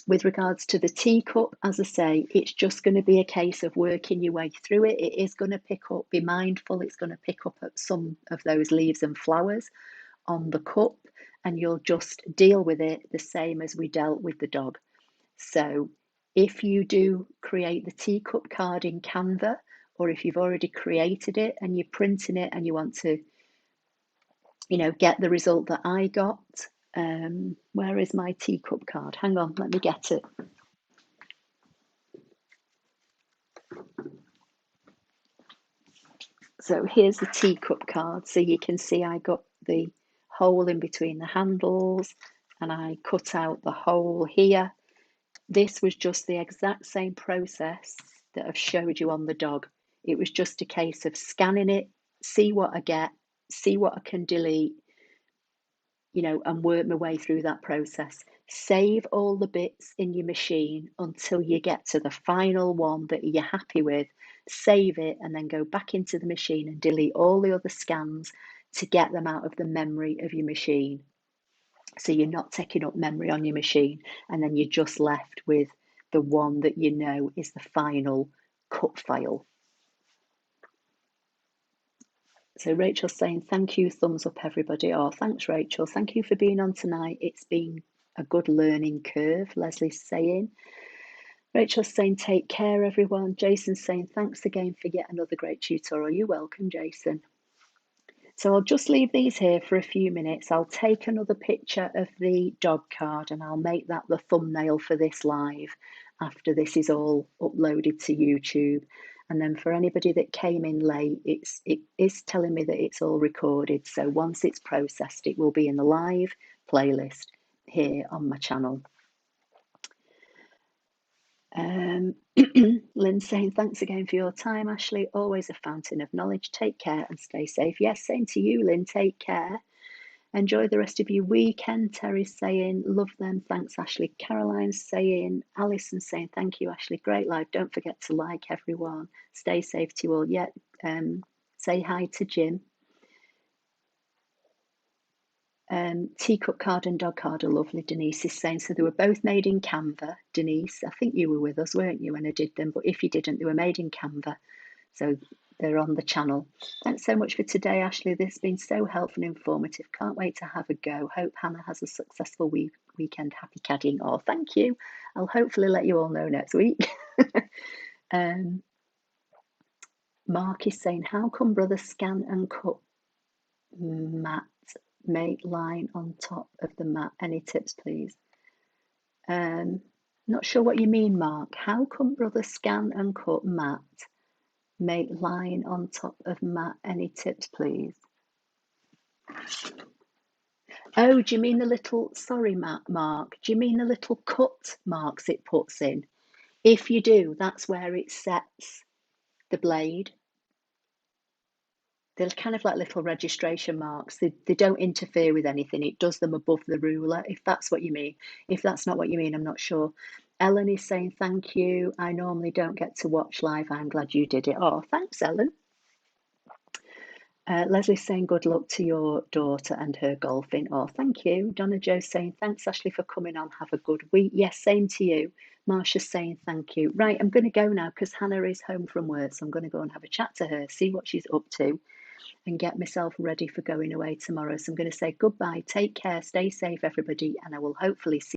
With regards to the teacup, as I say, it's just going to be a case of working your way through it. It is going to pick up, be mindful, it's going to pick up at some of those leaves and flowers on the cup, and you'll just deal with it the same as we dealt with the dog. So if you do create the teacup card in Canva, or if you've already created it and you're printing it and you want to, get the result that I got. Where is my teacup card? Hang on, let me get it. So here's the teacup card. So you can see I got the hole in between the handles and I cut out the hole here. This was just the exact same process that I've showed you on the dog. It was just a case of scanning it, see what I get, see what I can delete, and work my way through that process. Save all the bits in your machine until you get to the final one that you're happy with. Save it and then go back into the machine and delete all the other scans to get them out of the memory of your machine. So you're not taking up memory on your machine, and then you're just left with the one that you know is the final cut file. So Rachel's saying, thank you, thumbs up everybody. Oh, thanks Rachel. Thank you for being on tonight. It's been a good learning curve, Leslie's saying. Rachel's saying, take care everyone. Jason's saying, thanks again for yet another great tutorial. You're welcome, Jason. So I'll just leave these here for a few minutes. I'll take another picture of the dog card and I'll make that the thumbnail for this live after this is all uploaded to YouTube. And then for anybody that came in late, it is telling me that it's all recorded. So once it's processed, it will be in the live playlist here on my channel. Lynn saying, thanks again for your time, Ashley. Always a fountain of knowledge. Take care and stay safe. Yes, same to you, Lynn. Take care. Enjoy the rest of your weekend. Terry's saying, love them. Thanks, Ashley. Caroline's saying, Alison's saying, thank you, Ashley. Great live. Don't forget to like everyone. Stay safe to you all. Yeah, say hi to Jim. Teacup card and dog card are lovely, Denise is saying. So they were both made in Canva. Denise, I think you were with us, weren't you, when I did them? But if you didn't, they were made in Canva. So they're on the channel. Thanks so much for today, Ashley. This has been so helpful and informative. Can't wait to have a go. Hope Hannah has a successful weekend. Happy caddying. Oh, thank you. I'll hopefully let you all know next week. Mark is saying, how come brother ScanNCut mat make line on top of the mat? Any tips, please? Not sure what you mean, Mark. How come brother ScanNCut mat make line on top of mat? Any tips, please? Oh, do you mean the little, sorry, Mark, do you mean the little cut marks it puts in? If you do, that's where it sets the blade. They're kind of like little registration marks. They don't interfere with anything. It does them above the ruler, if that's what you mean. If that's not what you mean, I'm not sure. Ellen is saying, thank you. I normally don't get to watch live. I'm glad you did it. Oh, thanks, Ellen. Leslie's saying, good luck to your daughter and her golfing. Oh, thank you. Donna Jo's saying, thanks, Ashley, for coming on. Have a good week. Yes, same to you. Marsha's saying, thank you. Right, I'm going to go now because Hannah is home from work. So I'm going to go and have a chat to her, see what she's up to, and get myself ready for going away tomorrow. So I'm going to say goodbye, take care, stay safe, everybody, and I will hopefully see